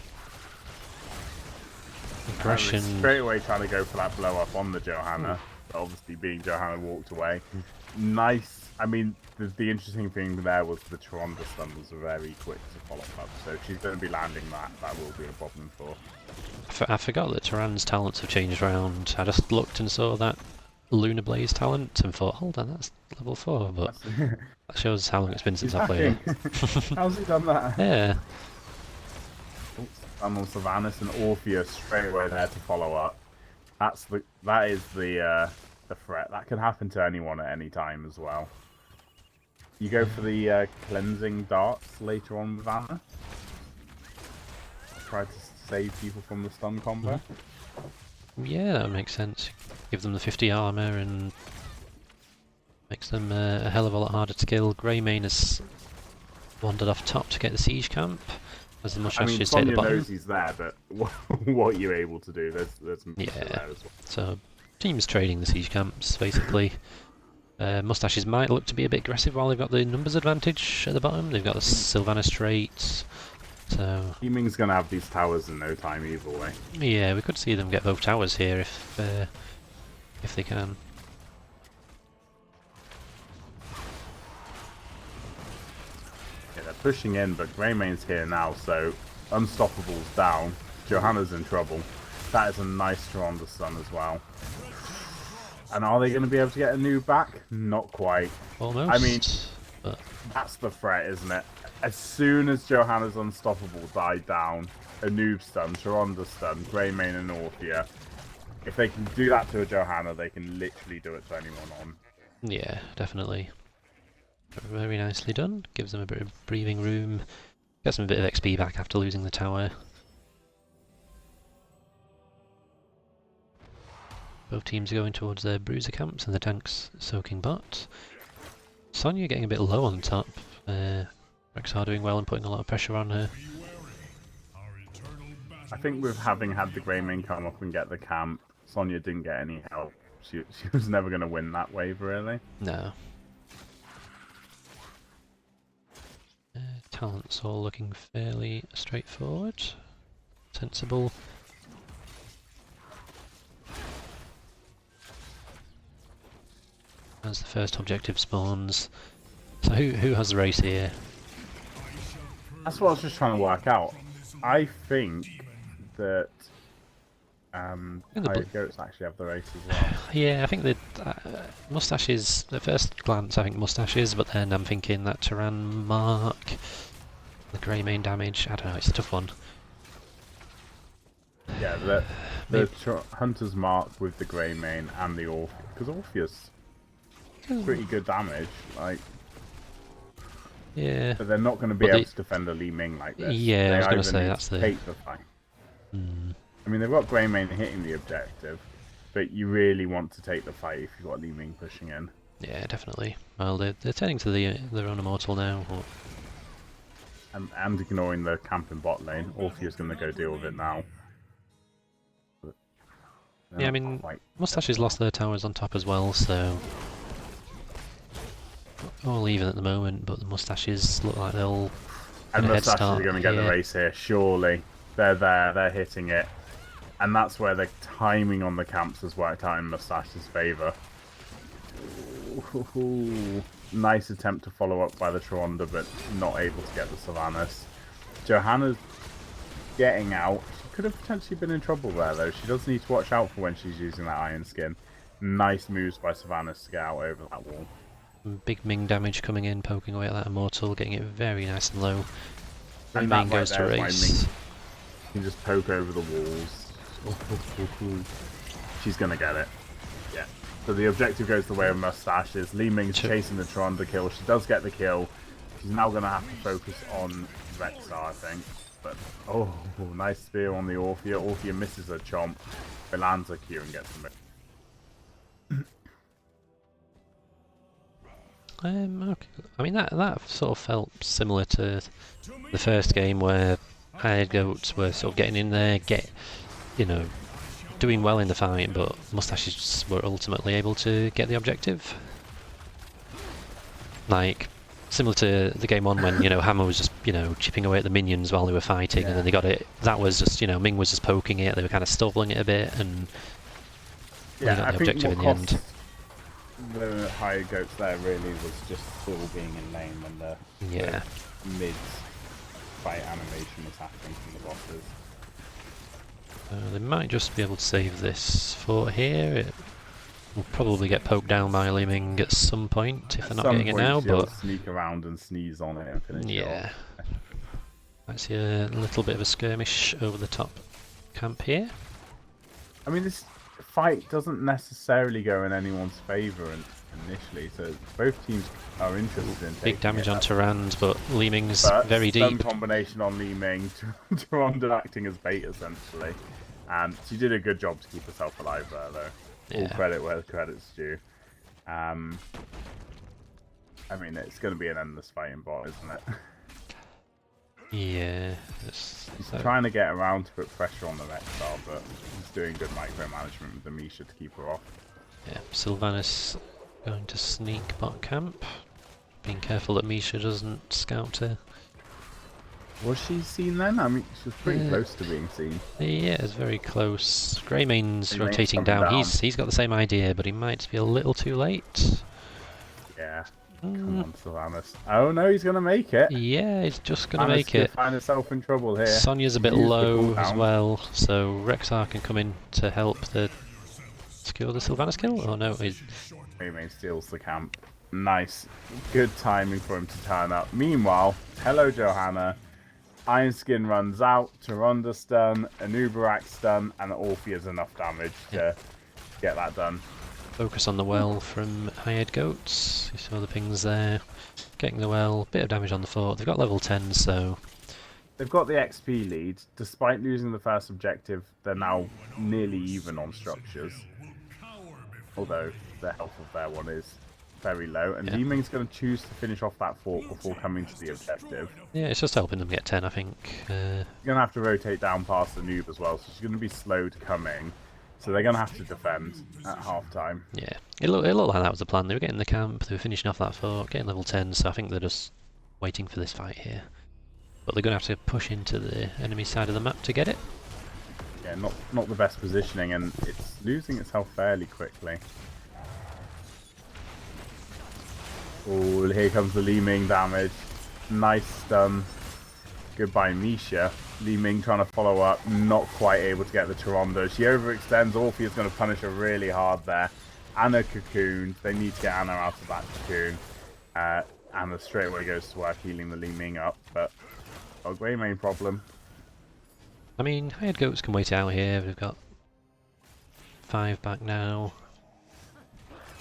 Aggression. Straight away trying to go for that blow up on the Johanna. Obviously, being Johanna walked away. Nice. I mean, the interesting thing there was the Tyrande stun was very quick to follow up. So if she's going to be landing that, that will be a problem for. I forgot that Tyran's talents have changed around. I just looked and saw that Luna Blaze talent and thought, hold on, that's level 4, but that shows how long it's been since I played it. How's he done that? Yeah. And on Sylvanas and Orpheus straight away there to follow up. That is the threat. That can happen to anyone at any time as well. You go for the cleansing darts later on with Anna. Try to save people from the stun combo. Yeah, that makes sense. Give them the 50 armor and makes them a hell of a lot harder to kill. Greymane has wandered off top to get the siege camp. As the Moustaches take the bottom. Knows he's there, but what you're able to do, there's yeah. There as well. So teams trading the siege camps basically. Moustaches might look to be a bit aggressive while they've got the numbers advantage at the bottom. They've got the Sylvanas traits. So Li Ming's gonna have these towers in no time either way. yeah, we could see them get both towers here if they can. Yeah, they're pushing in, but Greymane's here now, so Unstoppable's down. Johanna's in trouble. That is a nice Tyrande stun as well. And are they going to be able to get a noob back? Not quite. Almost. I mean, but that's the threat, isn't it? As soon as Johanna's Unstoppable died down, a noob stun, Tyrande stun, Greymane and Orphea. If they can do that to a Johanna, they can literally do it to anyone on. yeah, definitely. Very nicely done. Gives them a bit of breathing room. Gets them a bit of XP back after losing the tower. Both teams are going towards their bruiser camps and the tanks soaking bot. Sonya getting a bit low on top. Rexar doing well and putting a lot of pressure on her. I think with having had the Greymane come up and get the camp, Sonya didn't get any help. She was never going to win that wave, really. No. Talents all looking fairly straightforward. Sensible. As the first objective spawns. So who has the race here? That's what I was just trying to work out. I think that Hired Goats actually have the race as well. Yeah, I think that Moustaches, at first glance I think Moustaches, but then I'm thinking that Tyran mark, the Greymane damage, I don't know, it's a tough one. Yeah, the Hunter's mark with the Greymane and the Orpheus, because Orpheus pretty good damage, like. Yeah. But they're not going to be able to defend a Li Ming like this. Yeah, I was going to say that's the. Take the fight. I mean, they've got Greymane hitting the objective, but you really want to take the fight if you've got Li Ming pushing in. Yeah, definitely. Well, they're turning to their own immortal now. And ignoring the camp in bot lane. Orpheus going to go deal with it now. Yeah, I mean, Moustaches lost their towers on top as well, so all even at the moment. But the Moustaches look like they'll. And Moustaches are going to get the race here. Surely they're there. They're hitting it, and that's where the timing on the camps has worked out in Moustaches' favour. Nice attempt to follow up by the Tyrande, but not able to get the Sylvanas. Johanna's getting out. She could have potentially been in trouble there, though. She does need to watch out for when she's using that Iron Skin. Nice moves by Sylvanas to get out over that wall. Big Ming damage coming in, poking away at that Immortal, getting it very nice and low. And Ming goes to race. You can just poke over the walls. She's going to get it. Yeah. So the objective goes the way of Moustaches. Li Ming's chasing the Tyrande kill. She does get the kill. She's now going to have to focus on Rexar, I think. But oh, nice spear on the Orphea. Orphea misses a chomp, but lands a Q and gets the move. Okay. I mean that sort of felt similar to the first game where hired goats were sort of getting in there, you know, doing well in the fight, but Moustaches were ultimately able to get the objective. Like, similar to the game on when, Hammer was just, chipping away at the minions while they were fighting, and then they got it. That was just, Ming was just poking it, they were kind of stalling it a bit, and they got the objective in the end. The higher goats there really was just still being in lane when the mid fight animation was happening from the bosses. They might just be able to save this fort here. It will probably get poked down by Li Ming at some point if they're not getting it now. But sneak around and sneeze on it and finish it off. Might see a little bit of a skirmish over the top camp here. I mean, this fight doesn't necessarily go in anyone's favour initially, so both teams are interested in big damage on Tyrande, but Li Ming's very deep. Some combination on Li Ming, Tyrande acting as bait essentially, and she did a good job to keep herself alive there though. All credit where credit's due. I mean, it's going to be an endless fighting bot, isn't it? Yeah. He's trying to get around to put pressure on the Rexar, but he's doing good micromanagement with the Misha to keep her off. Yeah, Sylvanas going to sneak bot camp. Being careful that Misha doesn't scout her. Was she seen then? I mean, she was pretty close to being seen. Yeah, it's very close. Greymane's rotating down. He's got the same idea, but he might be a little too late. Yeah. Come on, Sylvanas. Oh no, he's gonna make it. Yeah, he's just gonna make it. Find herself in trouble here. Sonya's a bit low as well, so Rexar can come in to help secure the Sylvanas kill. Oh no, Greymane steals the camp. Nice, good timing for him to turn up. Meanwhile, hello Johanna. Iron Skin runs out, Tyrande stun, an Uberak stun, and Orphea's enough damage to get that done. Focus on the well from hired goats. You saw the pings there. Getting the well, bit of damage on the fort. They've got level 10, so they've got the XP lead. Despite losing the first objective, they're now nearly even on structures. Although the health of their one is very low, and Li Ming's going to choose to finish off that fort before coming to the objective. Yeah, it's just helping them get 10, I think. You're going to have to rotate down past the noob as well, so she's going to be slowed coming. So they're going to have to defend at half-time. Yeah, it looked like that was the plan. They were getting the camp, they were finishing off that fort, getting level 10, so I think they're just waiting for this fight here. But they're going to have to push into the enemy side of the map to get it. Yeah, not the best positioning, and it's losing itself fairly quickly. Oh, here comes the Li Ming damage. Nice stun. Goodbye, Misha. Li Ming trying to follow up, not quite able to get the Tyrande. She overextends. Orphea's going to punish her really hard there. Anna cocooned. They need to get Anna out of that cocoon. Anna straight away goes to work healing the Li Ming up, but a Greymane problem. I mean, hired goats can wait out here. We've got 5 back now.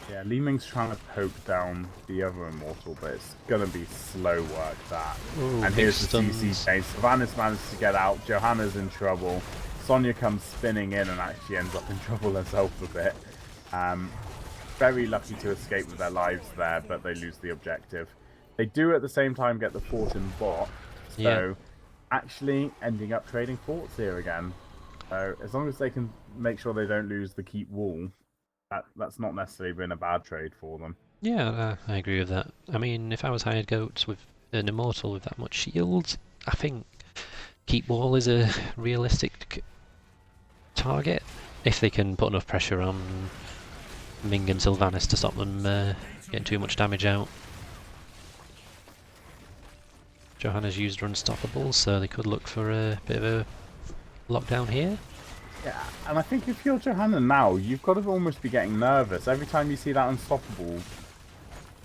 Yeah, Li Ming's trying to poke down the other Immortal, but it's going to be slow work, that. Ooh, and here's the CC chain. Sylvanas manages to get out. Johanna's in trouble. Sonya comes spinning in and actually ends up in trouble herself a bit. Very lucky to escape with their lives there, but they lose the objective. They do at the same time get the fort and bot, so actually ending up trading forts here again. So as long as they can make sure they don't lose the keep wall, that's not necessarily been a bad trade for them. Yeah, I agree with that. I mean, if I was hired goats with an Immortal with that much shield, I think keep wall is a realistic target if they can put enough pressure on Ming and Sylvanas to stop them getting too much damage out. Johanna's used her Unstoppable, so they could look for a bit of a lockdown here. Yeah, and I think if you're Johanna now, you've got to almost be getting nervous every time you see that Unstoppable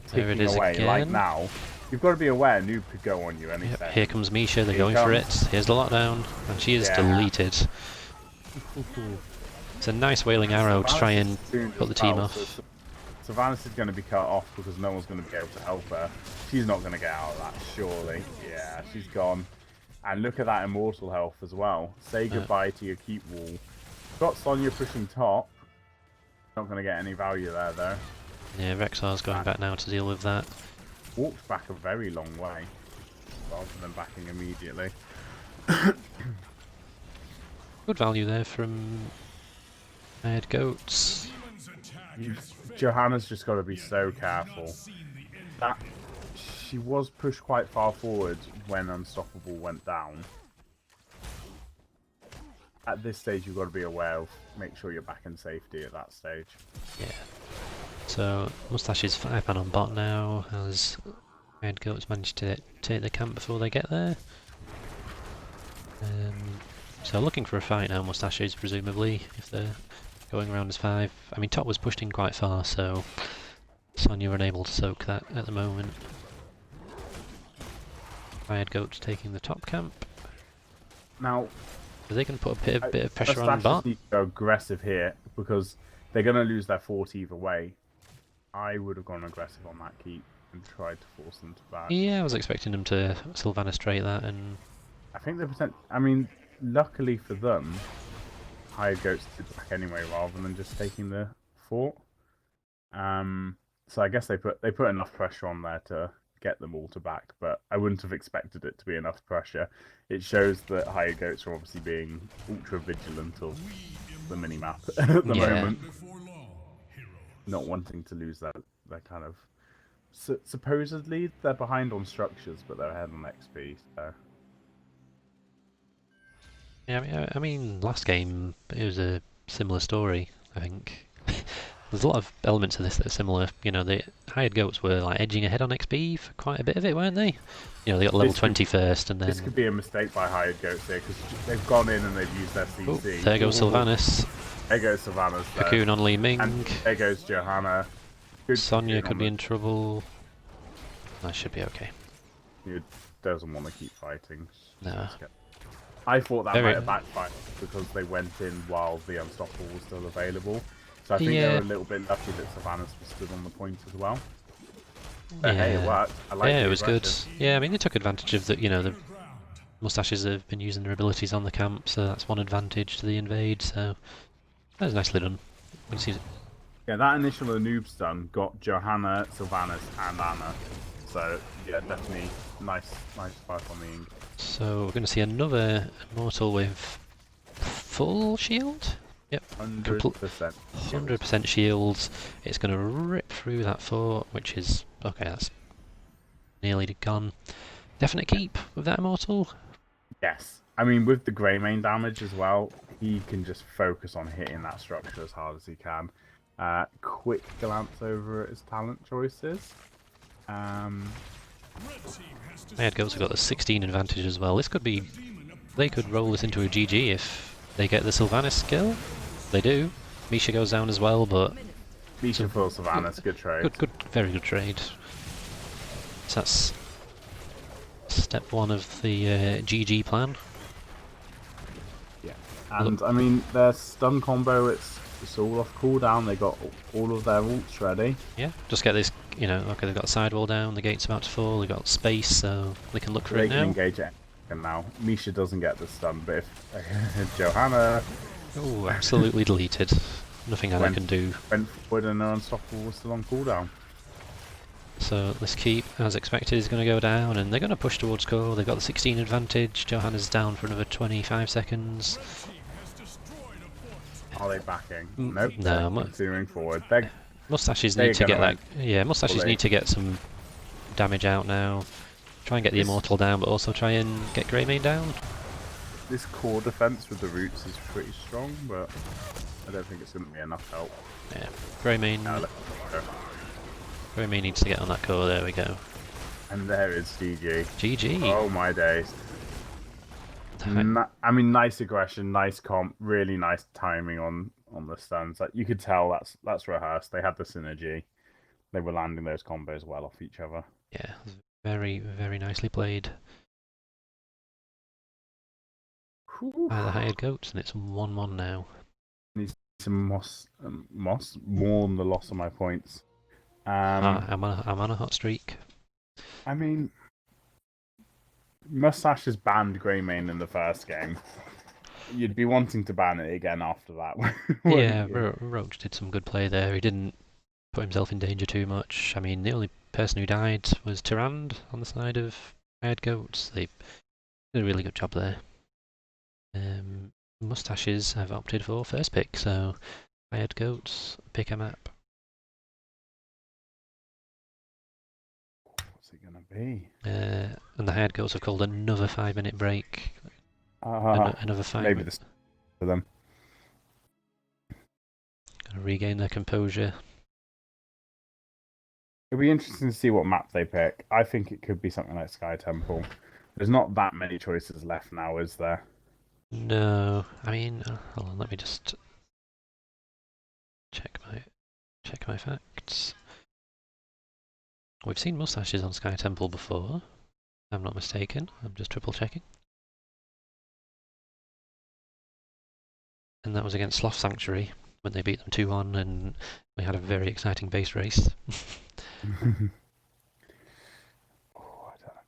ticking away, again. Like now. You've got to be aware Noob could go on you any second. Here comes Misha, they're going for it. Here's the lockdown, and she is deleted. It's a nice wailing arrow to try and put the team off. Sylvanas is going to be cut off because no one's going to be able to help her. She's not going to get out of that, surely. Yeah, she's gone. And look at that immortal health as well. Say Uh, goodbye to your keep wall. Got Sonya pushing top. Not going to get any value there though. yeah, Rexar's going back now to deal with that. Walked back a very long way rather than backing immediately. Good value there from Hired Goats. Johanna's just got to be so careful. That she was pushed quite far forward when Unstoppable went down. At this stage, you've got to be aware of, make sure you're back in safety at that stage. Yeah. So Moustache's 5-man on bot now, as Hired Goats managed to take the camp before they get there. So looking for a fight now, Moustaches presumably, if they're going around as 5. I mean, top was pushed in quite far, so Sonya unable to soak that at the moment. Hired Goats taking the top camp. Now, Are they going to put a bit of pressure on bot? need to go aggressive here because they're going to lose their fort either way. I would have gone aggressive on that keep and tried to force them to back. Yeah, I was expecting them to Sylvanas straight that, and I think the I mean, luckily for them, Hired Goats did back anyway rather than just taking the fort. So I guess they put enough pressure on there to get them all to back, but I wouldn't have expected it to be enough pressure. It shows that Hired Goats are obviously being ultra vigilant of the minimap at the moment, not wanting to lose their kind of. Supposedly they're behind on structures, but they're ahead on XP. So yeah, I mean, last game it was a similar story. I think there's a lot of elements of this that are similar. You know, the Hired Goats were like edging ahead on XP for quite a bit of it, weren't they? You know, they got level 20 first, and then this could be a mistake by Hired Goats here because they've gone in and they've used their oh, CC. there goes Sylvanas. There goes Sylvanas. Cocoon on Li Ming. And there goes Johanna. Good Sonya could be in trouble. That should be okay. He doesn't want to keep fighting. No. I thought that might have backfired because they went in while the Unstoppable was still available. So I think they were a little bit lucky that Sylvanas was stood on the point as well. But hey, it worked. I like it was good. Yeah, I mean, they took advantage of the, you know, the Moustaches have been using their abilities on the camp, so that's one advantage to the invade, so that was nicely done. Yeah, that initial noob stun got Johanna, Sylvanas, and Anna. So, yeah, definitely nice fight on the ink. So, we're going to see another Immortal with full shield? Yep. 100%. 100% shields. It's going to rip through that fort, which is... okay, that's nearly gone. Definite keep with that Immortal? Yes. I mean, with the Greymane damage as well, he can just focus on hitting that structure as hard as he can. Quick glance over at his talent choices. Hired Goats have got the 16 advantage as well. This could be... they could roll this into a GG if they get the Sylvanas skill. They do. Misha goes down as well, but... Misha for Sylvanas, good trade. Good, very good trade. So that's step 1 of the GG plan. Yeah, and I mean, their stun combo, it's all off cooldown. They got all of their ults ready. Yeah, just get this, you know, okay, they've got the sidewall down, the gate's about to fall, they've got space, so they can look for it now. They can engage it. And now, Misha doesn't get the stun, but if Johanna... oh, absolutely deleted. Nothing I can do. Went forward and Unstoppable was still on cooldown. So this keep, as expected, is going to go down, and they're going to push towards core. They've got the 16 advantage. Johanna's down for another 25 seconds. Are they backing? Nope. No. Continuing forward. Moustaches need to get that. Yeah, Moustaches need to get some damage out now. Try and get the Immortal down, but also try and get Greymane down. This core defense with the roots is pretty strong, but I don't think it's going to be enough help. Yeah, Greymane. Greymane needs to get on that core. There we go. And there is GG. GG. Oh my days. I mean, nice aggression, nice comp, really nice timing on the stuns. Like, you could tell that's rehearsed. They had the synergy. They were landing those combos well off each other. Yeah, very, very nicely played by the Hired Goats, and it's 1-1 now. Need some moss mourn the loss of my points. I'm on a hot streak. I mean, Moustaches banned Greymane in the first game. You'd be wanting to ban it again after that, wouldn't Yeah, you? Roach did some good play there. He didn't put himself in danger too much. I mean, the only person who died was Tyrande on the side of Hired Goats. They did a really good job there. Moustaches have opted for first pick, so Hired Goats pick a map. What's it gonna be? And the Hired Goats have called another 5 minute break. Uh, Another 5 maybe minutes. this for them. Gonna regain their composure. It'll be interesting to see what map they pick. I think it could be something like Sky Temple. There's not that many choices left now, is there? No, I mean, hold on, let me just check my facts. We've seen Moustaches on Sky Temple before, if I'm not mistaken. I'm just triple checking. And that was against Sloth Sanctuary when they beat them 2-1 and we had a very exciting base race.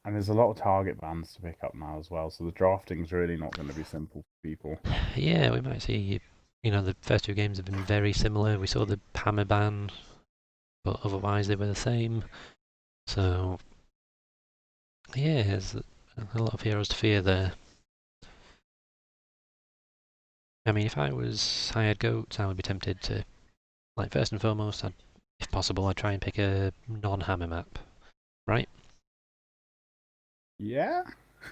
And there's a lot of target bans to pick up now as well, so the drafting's really not going to be simple for people. Yeah, we might see, the first 2 games have been very similar. We saw the hammer ban, but otherwise they were the same. So, yeah, there's a lot of heroes to fear there. I mean, if I was hired goats, I would be tempted to, like, first and foremost, if possible, I'd try and pick a non-hammer map, right? Yeah?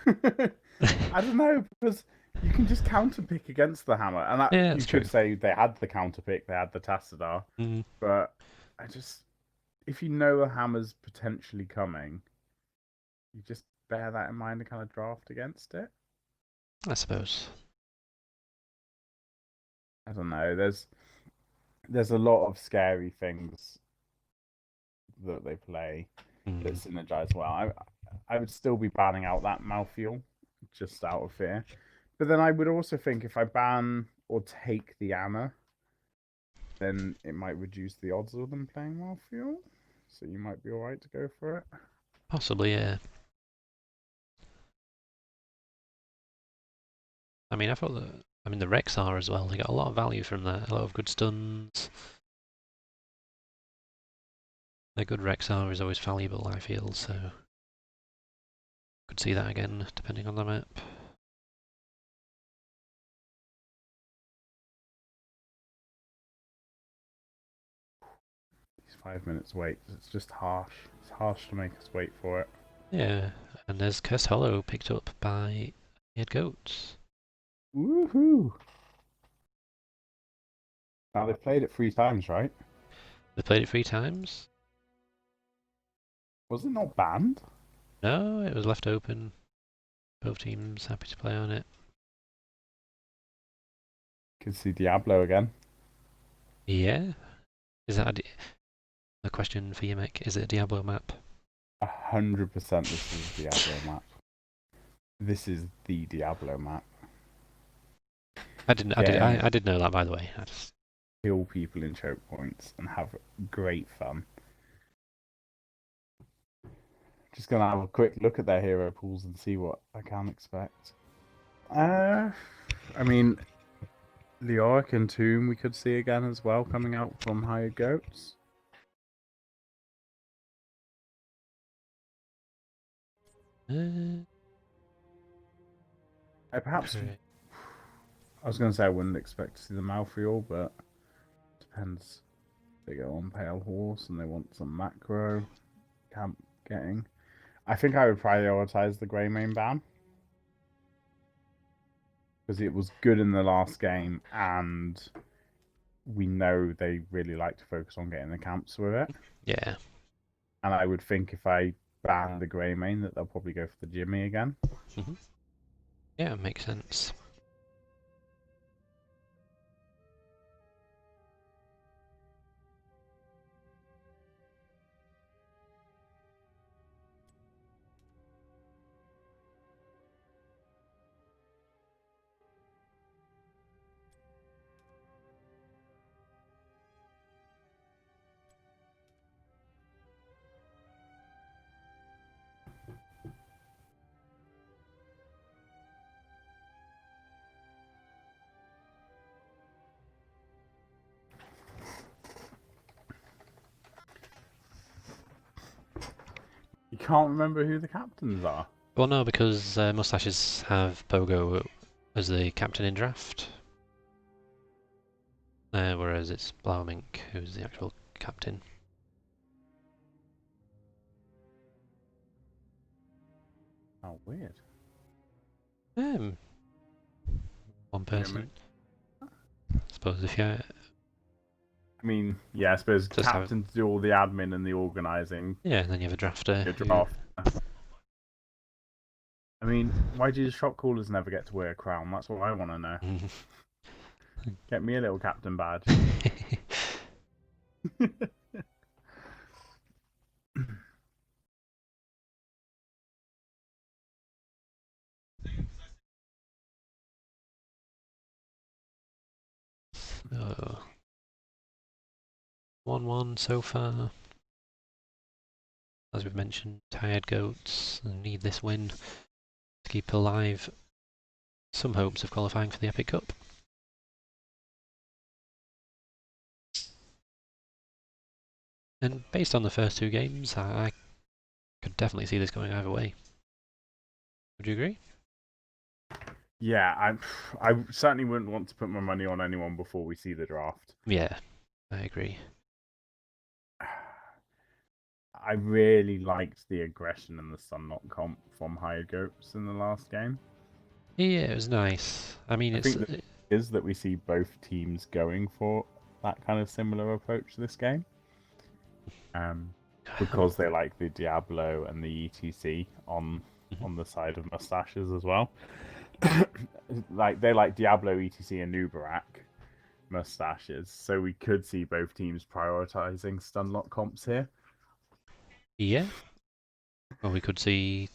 I don't know, because you can just counter pick against the hammer. And that, Yeah, you that's true. could say they had the counter pick, they had the Tassadar, Mm, but I just, if you know a hammer's potentially coming, you just bear that in mind and kind of draft against it. I suppose. I don't know. There's a lot of scary things that they play that Mm, synergize well. I would still be banning out that mouthfeel just out of fear. But then I would also think if I ban or take the Anna, then it might reduce the odds of them playing mouthfeel. So you might be alright to go for it. possibly, yeah. I mean, the Rexar as well, they got a lot of value from that, a lot of good stuns. A good Rexar is always valuable, I feel, so could see that again, depending on the map. These 5 minutes wait, it's just harsh. It's harsh to make us wait for it. Yeah, and there's Cursed Hollow picked up by Head Goats. Woohoo! Now they've played it 3 times, right? They played it 3 times? Was it not banned? No, it was left open. Both teams happy to play on it. Can see Diablo again. Yeah? Is that a question for you, Mick? Is it a Diablo map? 100% this is the Diablo map. This is the Diablo map. I didn't. Getting I did know that, by the way. kill people in choke points and have great fun. Just gonna have a quick look at their hero pools and see what I can expect. I mean, the Orc and Tomb we could see again as well coming out from Hired Goats. Uh, Perhaps I was gonna say I wouldn't expect to see the Malfeal, but depends. They go on Pale Horse and they want some macro camp getting. I think I would prioritize the Greymane ban because it was good in the last game and we know they really like to focus on getting the camps with it. yeah. And I would think if I ban the Greymane that they'll probably go for the Jimmy again. Hmm. Yeah, makes sense. can't remember who the captains are. Well, no, because Moustaches have Pogo as the captain in draft, whereas it's Blauwmink who's the actual captain. Oh, weird. Um, one person. I suppose if you I mean, yeah, I suppose just have captains do all the admin and the organising. yeah, and then you have a drafter Your who draft. I mean, why do the shop callers never get to wear a crown? That's what I want to know. Get me a little captain badge. So 1-1 so far. As we've mentioned, tired goats need this win to keep alive some hopes of qualifying for the Epic Cup. And based on the first two games, I could definitely see this going either way. Would you agree? Yeah, I certainly wouldn't want to put my money on anyone before we see the draft. Yeah, I agree. I really liked the aggression and the Sunlock comp from Hired Goats in the last game. Yeah, it was nice. I mean, I it's think that is that we see both teams going for that kind of similar approach this game. Because they like the Diablo and the ETC on the side of Moustaches as well. Like they like Diablo, ETC, and Nubarak Moustaches, so we could see both teams prioritizing Stunlock comps here. yeah. Well, we could see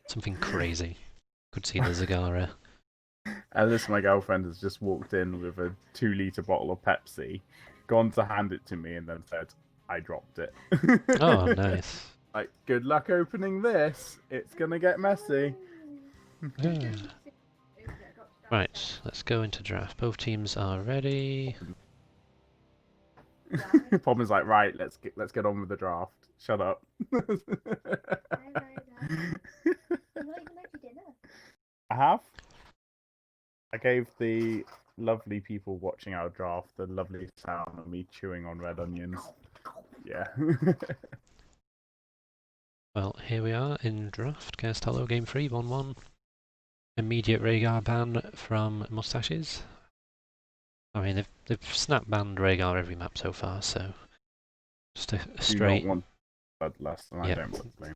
something crazy. Could see the Zagara. Alice, my girlfriend, has just walked in with a 2-litre bottle of Pepsi, gone to hand it to me, and then said, I dropped it. Oh, nice. Like, good luck opening this. It's gonna get messy. Right, let's go into draft. Both teams are ready. Problem's like, right, let's get on with the draft. Shut up. I have. I gave the lovely people watching our draft the lovely sound of me chewing on red onions. Yeah. Well, here we are in draft. Castello game 3, 1-1. Immediate Rhaegar ban from Moustaches. I mean, they've snap banned Rhaegar every map so far, so just a Do not straight. want bloodlust, and Yep. I don't blame.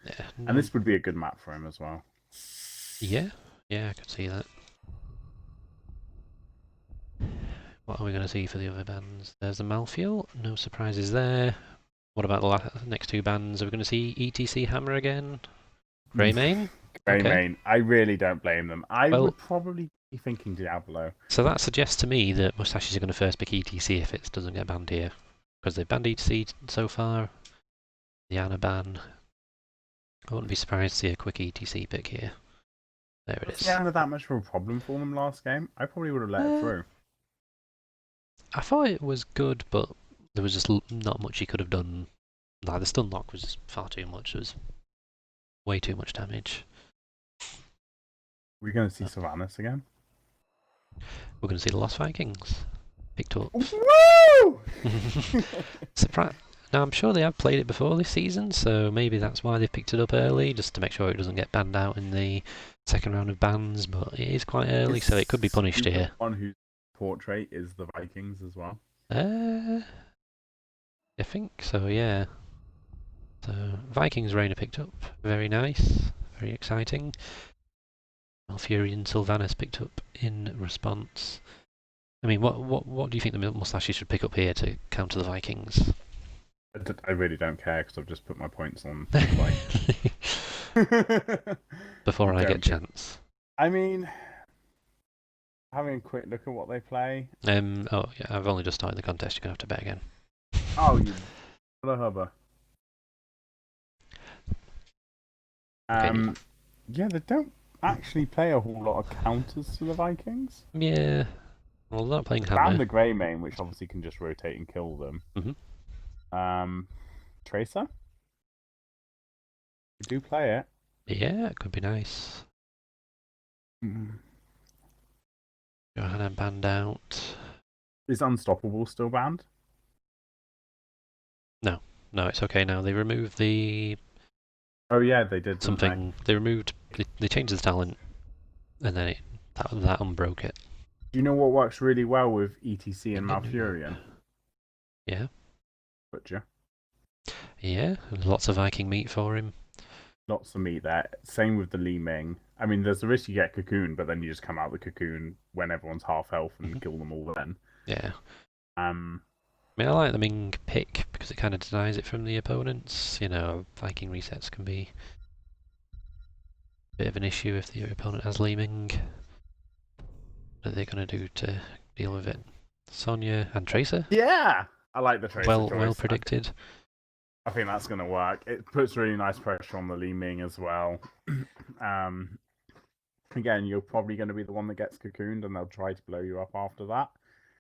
Yeah. And this would be a good map for him as well. Yeah, I could see that. What are we going to see for the other bands? There's the Malfiel, no surprises there. What about the next two bands? Are we going to see ETC Hammer again? Greymane? Greymane. Okay. I really don't blame them. I Well, would probably be thinking Diablo. So that suggests to me that Moustaches are going to first pick ETC if it doesn't get banned here. Because they've banned ETC so far. The Ana ban. I wouldn't be surprised to see a quick ETC pick here. There it is. Was Ana that much of a problem for them last game? I probably would have let it through. I thought it was good, but there was just not much he could have done. Like, the stun lock was far too much. It was way too much damage. We're going to see Sylvanas again? We're going to see the Lost Vikings picked up. Woo! Surprise! Now, I'm sure they have played it before this season, so maybe that's why they picked it up early, just to make sure it doesn't get banned out in the second round of bans, but it is quite early, so it could be punished here. One whose portrait is the Vikings as well. I think so, yeah. So, Vikings Reigner picked up. Very nice. Very exciting. Malfurion Sylvanas picked up in response. I mean, what do you think the Moustaches should pick up here to counter the Vikings? I really don't care because I've just put my points on. Before I get a chance. I mean, having a quick look at what they play. Oh yeah, I've only just started the contest. You're gonna have to bet again. Oh, you hubba. Okay. Yeah, they don't actually play a whole lot of counters to the Vikings. Yeah. Well, they're not playing Hammer. And the Greymane, which obviously can just rotate and kill them. Mm-hmm. Tracer? We do play it. Yeah, it could be nice. Mm. Go ahead and band out. Is Unstoppable still banned? No, no, it's okay now. They removed the Oh yeah, they did, didn't they? something. They removed. They changed the talent, and then that unbroke it. Do you know what works really well with ETC and Malfurion? Yeah, Butcher. yeah. Lots of Viking meat for him. Lots of meat there. Same with the Li Ming. I mean, there's the risk you get cocoon, but then you just come out the cocoon when everyone's half health and kill them all then. Yeah. Um, I mean, I like the Ming pick because it kind of denies it from the opponents. You know, Viking resets can be a bit of an issue if your opponent has Li Ming. What are they going to do to deal with it? Sonya and Tracer? yeah, I like the Tracer Well, choice. well predicted. I think that's going to work. It puts really nice pressure on the Li Ming as well. um, again, you're probably going to be the one that gets cocooned, and they'll try to blow you up after that.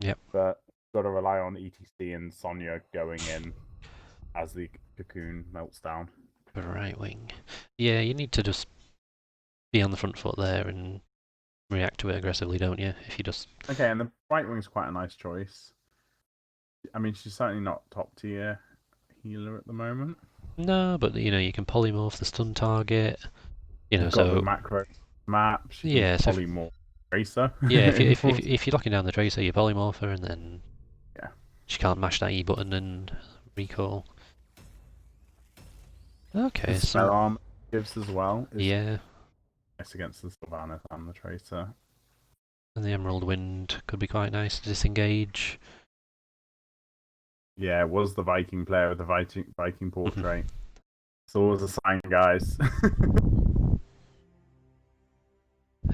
Yep. But got to rely on ETC and Sonya going in as the cocoon melts down. Right wing. Yeah, you need to just be on the front foot there and react to it aggressively, don't you? If you just Okay, and the right wing's quite a nice choice. I mean, she's certainly not top tier healer at the moment. no, but you know you can polymorph the stun target. You know, You've got the so macro map. She can yeah, so polymorph Tracer. yeah, if you're locking down the Tracer, you polymorph her, and then yeah, she can't mash that E button and recall. the Okay, spell so arm gives as well is yeah, nice against the Sylvanas and the Tracer. and the Emerald Wind could be quite nice to disengage. Yeah, was the Viking player with the Viking portrait. It's always a sign, guys.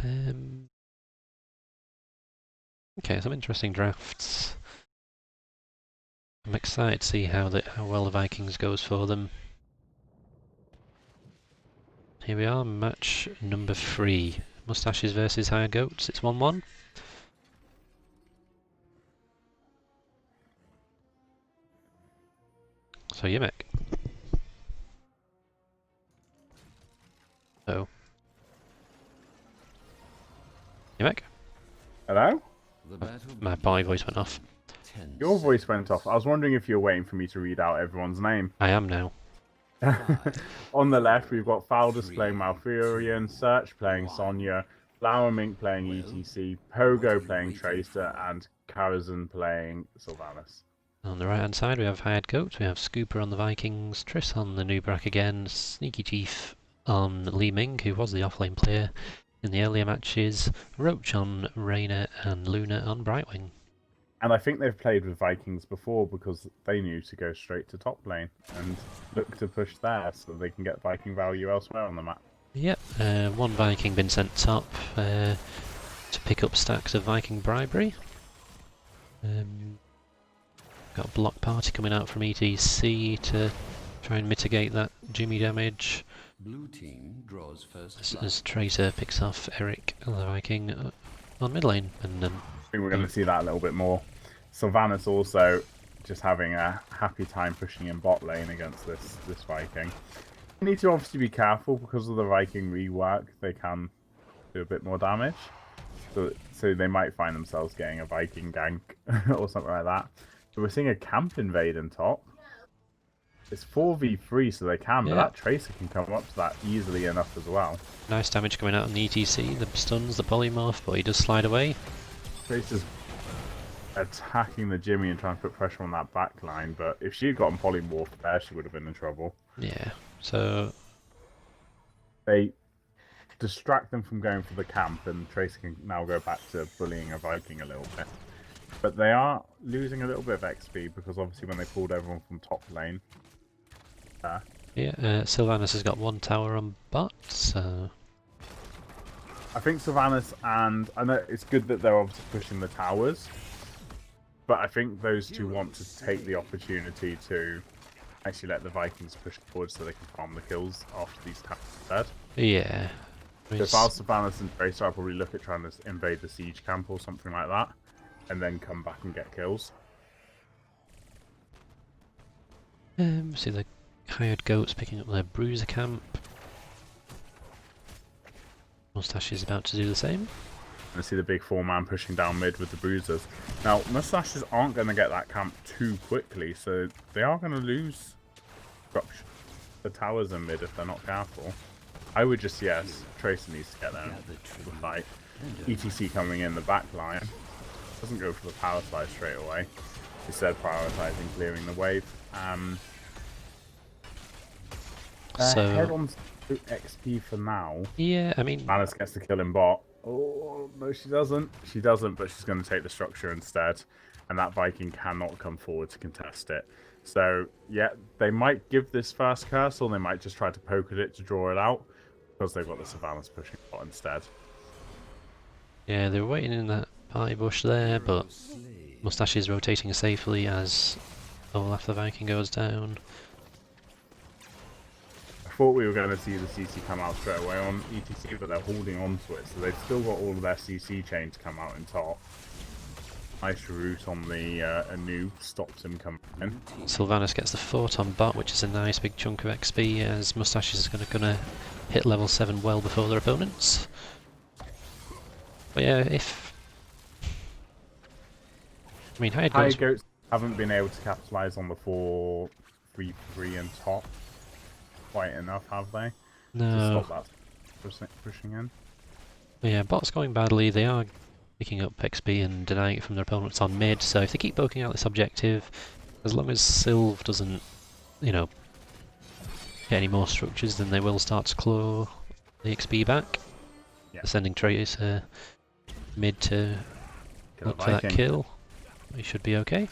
Um, okay, some interesting drafts. I'm excited to see how well the Vikings goes for them. Here we are, match number 3. Moustaches versus Hired Goats. It's 1-1. So Yimek. So Yimek? Hello? My boy voice went off. Your voice went off. I was wondering if you were waiting for me to read out everyone's name. I am now. On the left, we've got Faldus playing Malfurion, Search playing Sonya, Flower Mink playing ETC, Pogo playing Tracer, and Karazhan playing Sylvanas. On the right hand side we have Hired Goat, we have Scooper on the Vikings, Triss on the Nubrak again, Sneaky Chief on Li Ming, who was the offlane player in the earlier matches, Roach on Reyna, and Luna on Brightwing. And I think they've played with Vikings before because they knew to go straight to top lane and look to push there so they can get Viking value elsewhere on the map. Yep, one Viking been sent top to pick up stacks of Viking bribery. Got a block party coming out from ETC to try and mitigate that Jimmy damage. Blue team draws first As Tracer picks off Eric, the Viking, on mid lane. And I think we're going to see that a little bit more. Sylvanas also just having a happy time pushing in bot lane against this Viking. You need to obviously be careful because of the Viking rework. They can do a bit more damage. So they might find themselves getting a Viking gank or something like that. So we're seeing a camp invade in top. It's 4v3, so they can, but that Tracer can come up to that easily enough as well. Nice damage coming out on the ETC, the stuns, the polymorph, but he does slide away. Tracer's attacking the Jimmy and trying to put pressure on that back line, but if she'd gotten polymorph there, she would have been in trouble. Yeah, so They distract them from going for the camp, and Tracer can now go back to bullying a Viking a little bit. But they are losing a little bit of XP because obviously when they pulled everyone from top lane. yeah, Sylvanas has got one tower on bot, so I think Sylvanas, and I know it's good that they're obviously pushing the towers, but I think those two want to take the opportunity to actually let the Vikings push forward so they can farm the kills after these towers are dead. yeah. So if I was Sylvanas and Tracer, I'd probably look at trying to invade the siege camp or something like that, and then come back and get kills. See the Hired Goats picking up their Bruiser camp. Moustache is about to do the same. I see the big 4-man pushing down mid with the bruisers. Now, Moustaches aren't going to get that camp too quickly, so they are going to lose the towers in mid if they're not careful. I would just, yes, Tracer needs to get there to the fight. ETC coming in the back line. Doesn't go for the power slide straight away. Instead prioritizing clearing the wave. So head on to XP for now. yeah, I mean, Malice gets the kill in bot. Oh, no, she doesn't. She doesn't, but she's going to take the structure instead. And that Viking cannot come forward to contest it. So, yeah, they might give this first curse, or they might just try to poke at it to draw it out, because they've got the Savannahs pushing bot instead. yeah, they were waiting in that party bush there, but Moustache is rotating safely as after the Viking goes down. I thought we were going to see the CC come out straight away on ETC, but they're holding on to it, so they've still got all of their CC chain to come out in top. Nice route on the Anu stops him coming in. Sylvanas gets the fort on bot, which is a nice big chunk of XP, as Moustache is gonna hit level 7 well before their opponents. But yeah, I mean, Hired Goats haven't been able to capitalize on the 4-3-3 and top quite enough, have they? No. To stop that pushing in. But yeah, bot's going badly. They are picking up XP and denying it from their opponents on mid, so if they keep poking out this objective, as long as Sylv doesn't, get any more structures, then they will start to claw the XP back. Yeah. Sending Tracer mid to look for that kill. He should be okay.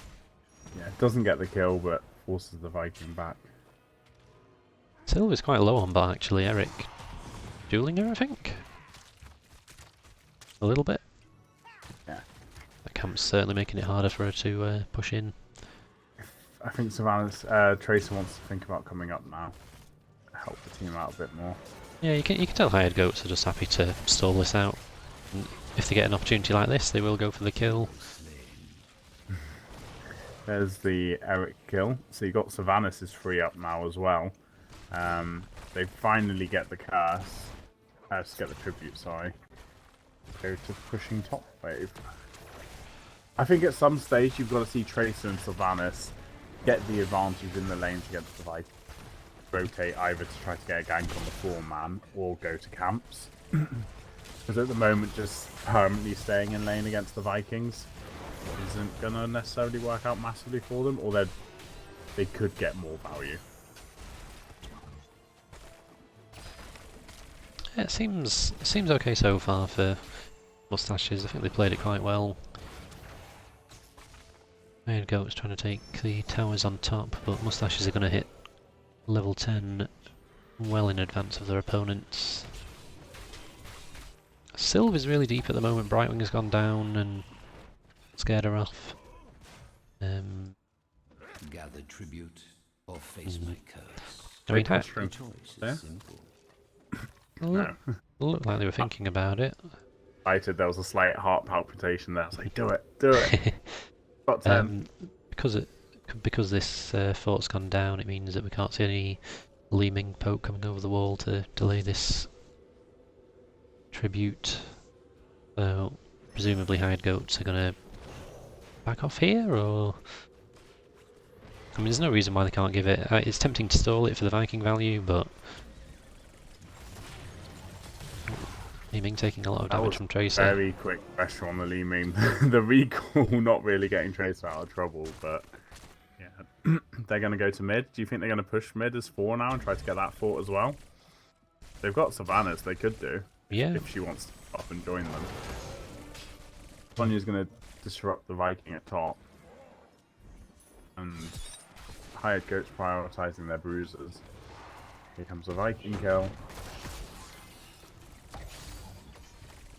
Yeah, doesn't get the kill, but forces the Viking back. Sylv is quite low on bot actually, Eric. Dueling her, I think? A little bit. Yeah. That camp's certainly making it harder for her to push in. I think Savannah's Tracer wants to think about coming up now. Help the team out a bit more. Yeah, you can tell Hired Goats are just happy to stall this out. And if they get an opportunity like this, they will go for the kill. There's the Eric kill. So you got Sylvanas is free up now as well. They finally get the curse. Just get the tribute, sorry. Go to pushing top wave. I think at some stage you've got to see Tracer and Sylvanas get the advantage in the lanes against the Viking. Rotate either to try to get a gank on the 4-man or go to camps. Because at the moment just permanently staying in lane against the Vikings isn't going to necessarily work out massively for them, or they could get more value. Yeah, it seems okay so far for Moustaches. I think they played it quite well. Hired Goat's trying to take the towers on top, but Moustaches are going to hit level 10 well in advance of their opponents. Sylv is really deep at the moment. Brightwing has gone down and scared her off. Gather tribute or face my curse. I mean, Choice The choice is Yeah. simple. looked like they were thinking about it. There was a slight heart palpitation there. I was like, do it. Got 10. Because this fort's gone down, it means that we can't see any Leeming poke coming over the wall to delay this tribute. So presumably Hired Goats are going to back off here, or... I mean, there's no reason why they can't give it. It's tempting to stall it for the Viking value, but... Leeming taking a lot of damage from Tracer. Very quick pressure on the Lee meme. The recall not really getting Tracer out of trouble, but yeah. They're going to go to mid. Do you think they're going to push mid as 4 now and try to get that fort as well? They've got Sylvanas, they could do. Yeah. If she wants to up and join them. Sonya's going to disrupt the Viking at top. And Hired Goats prioritizing their bruisers. Here comes a Viking kill.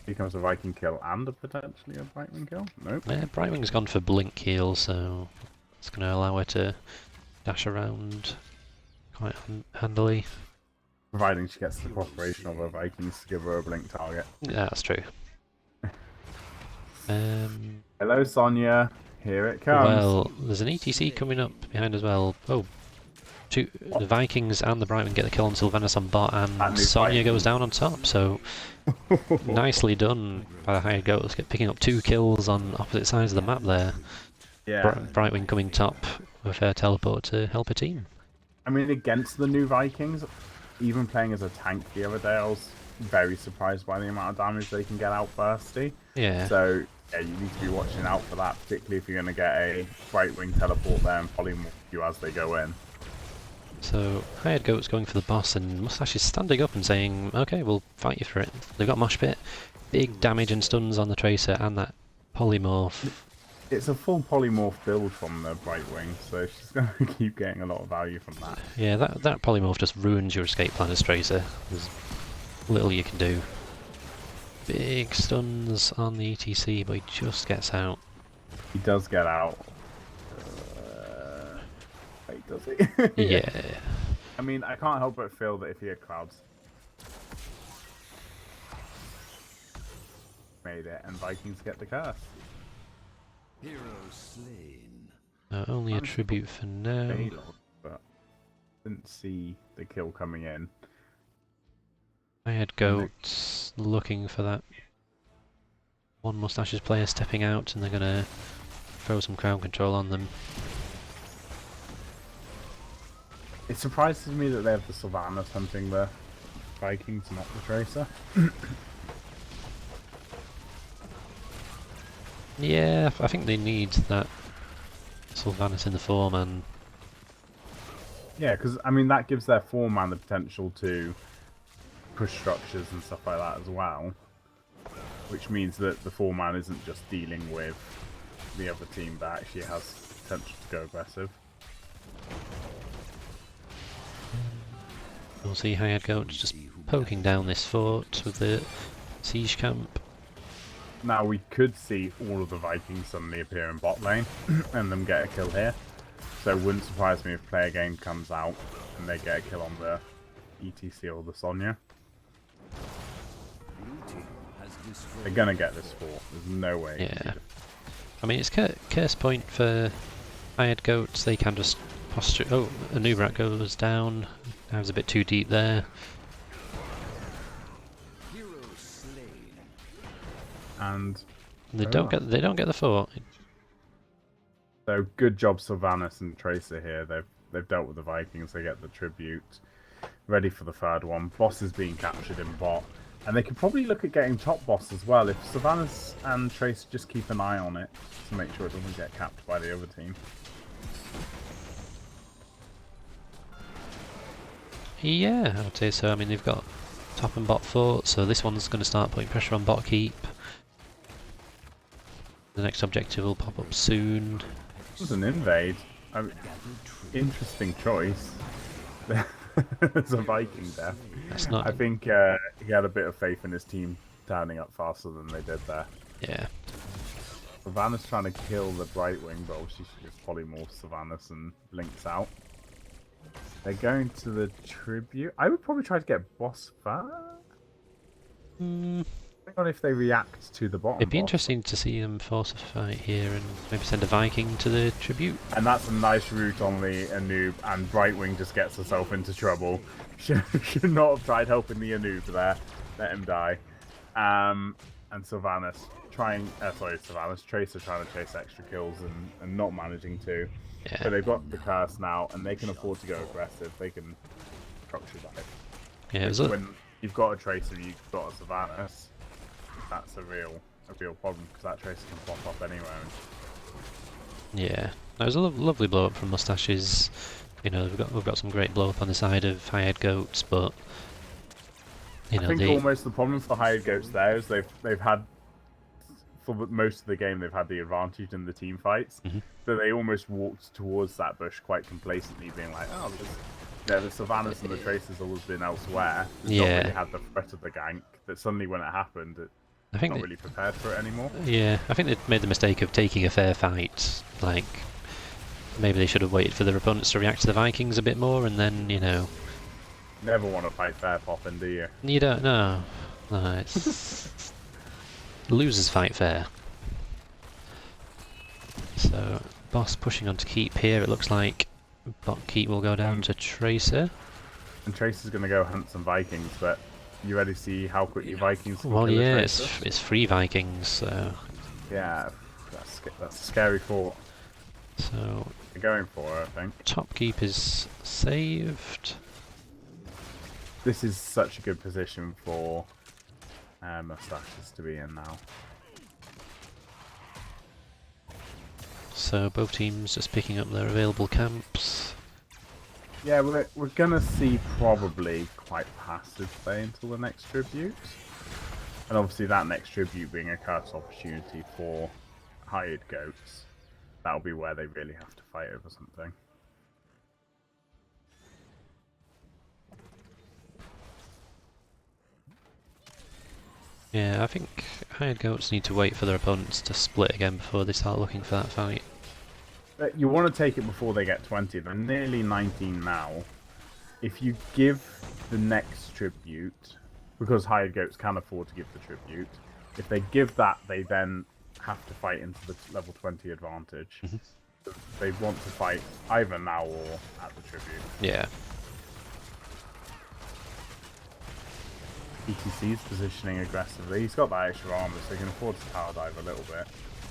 Here comes a Viking kill and potentially a Brightwing kill? Nope. Yeah, Brightwing's gone for blink heal, so it's going to allow her to dash around quite handily. Providing she gets the cooperation of her Vikings to give her a blink target. Yeah, that's true. Hello, Sonya. Here it comes. Well, there's an ETC coming up behind as well. Oh, The Vikings and the Brightwing get the kill on Sylvanas on bot, That and new Sonya Viking. goes down on top. So nicely done by the Hired Goats, picking up 2 kills on opposite sides of the map there. Yeah. Brightwing coming top with her teleport to help her team. I mean, against the new Vikings, even playing as a tank the other day, I was very surprised by the amount of damage they can get out bursty. Yeah. So, yeah, you need to be watching out for that, particularly if you're going to get a Brightwing teleport there and polymorph you as they go in. So, Hired Goat's going for the boss, and Moustache is standing up and saying, okay, we'll fight you for it. They've got Mosh Pit, big damage and stuns on the Tracer, and that polymorph. It's a full polymorph build from the Brightwing, so she's going to keep getting a lot of value from that. Yeah, that polymorph just ruins your escape plan as Tracer. There's little you can do. Big stuns on the ETC, but he just gets out. He does get out. Wait, does he? Yeah. I mean, I can't help but feel that if he had clouds, made it, and Vikings get the curse. Hero slain. Only a tribute for now. But didn't see the kill coming in. Hired Goats looking for that one Moustache's player stepping out, and they're gonna throw some crowd control on them. It surprises me that they have the Sylvanas hunting the Vikings, not the Tracer. Yeah, I think they need that Sylvanas in the 4-man. Yeah, because I mean that gives their 4-man the potential to push structures and stuff like that as well, which means that the 4-man isn't just dealing with the other team, but actually has potential to go aggressive. We'll see Hired Goats just poking down this fort with the siege camp. Now we could see all of the Vikings suddenly appear in bot lane and them get a kill here. So it wouldn't surprise me if player game comes out and they get a kill on the ETC or the Sonya. They're gonna get this fort. There's no way. Yeah. I mean, it's curse point for Hired Goats. They can just posture. Oh, Anubrak goes down. I was a bit too deep there. And They don't get the fort. so good job, Sylvanas and Tracer here. They've dealt with the Vikings. They get the tribute. Ready for the third one. Boss is being captured in bot, and they could probably look at getting top boss as well if Sylvanas and Tracer just keep an eye on it to make sure it doesn't get capped by the other team. Yeah, I would say so. I mean, they've got top and bot fort, so this one's going to start putting pressure on bot keep. The next objective will pop up soon. This was an invade. I mean, interesting choice. There's a Viking death. That's not. I think he had a bit of faith in his team turning up faster than they did there. Yeah. Sylvanas trying to kill the Brightwing, but obviously she just polymorphs Sylvanas and blinks out. They're going to the tribute. I would probably try to get boss first. Hang on if they react to the bottom. It'd be boss. interesting to see them force a fight here and maybe send a Viking to the tribute. And that's a nice route on the Anub, and Brightwing just gets herself into trouble. Should not have tried helping the Anub there. Let him die. And Sylvanas Tracer trying to chase extra kills and not managing to. Yeah. So they've got the curse now, and they can afford to go aggressive. They can structure that. Yeah, it was When you've got a Tracer, you've got a Sylvanas. That's a real problem because that Tracer can pop up anywhere. yeah. That was a lovely blow up from Moustaches. You know, we've got some great blow up on the side of Hired Goats, but you know, I think almost the problem for Hired Goats there is they've had for most of the game they've had the advantage in the team fights, so they almost walked towards that bush quite complacently, being like, oh, the Sylvanas and the Tracers always been elsewhere. It's not really had the threat of the gank. That suddenly when it happened, I think not really prepared for it anymore. Yeah, I think they made the mistake of taking a fair fight. Like, maybe they should have waited for their opponents to react to the Vikings a bit more, and then, you know... Never want to fight fair, Poppin', do you? You don't know. No, it's... Losers fight fair. So, boss pushing on to keep here. It looks like Bot keep will go down to Tracer. And Tracer's going to go hunt some Vikings, but you ready to see how quickly Vikings can Well, kill a yeah, Tracer? it's 3 Vikings, so Yeah, that's a scary thought. so They're going for it, I think. top keep is saved. This is such a good position for Moustaches to be in now. So both teams just picking up their available camps. Yeah, we're gonna see probably quite passive play until the next tribute, and obviously that next tribute being a curse opportunity for hired goats. That'll be where they really have to fight over something. Yeah, I think hired goats need to wait for their opponents to split again before they start looking for that fight. But you want to take it before they get 20. They're nearly 19 now. If you give the next tribute, because hired goats can afford to give the tribute, if they give that, they then have to fight into the level 20 advantage. They want to fight either now or at the tribute. Yeah. ETC's positioning aggressively. He's got that extra armor, so he can afford to tower dive a little bit.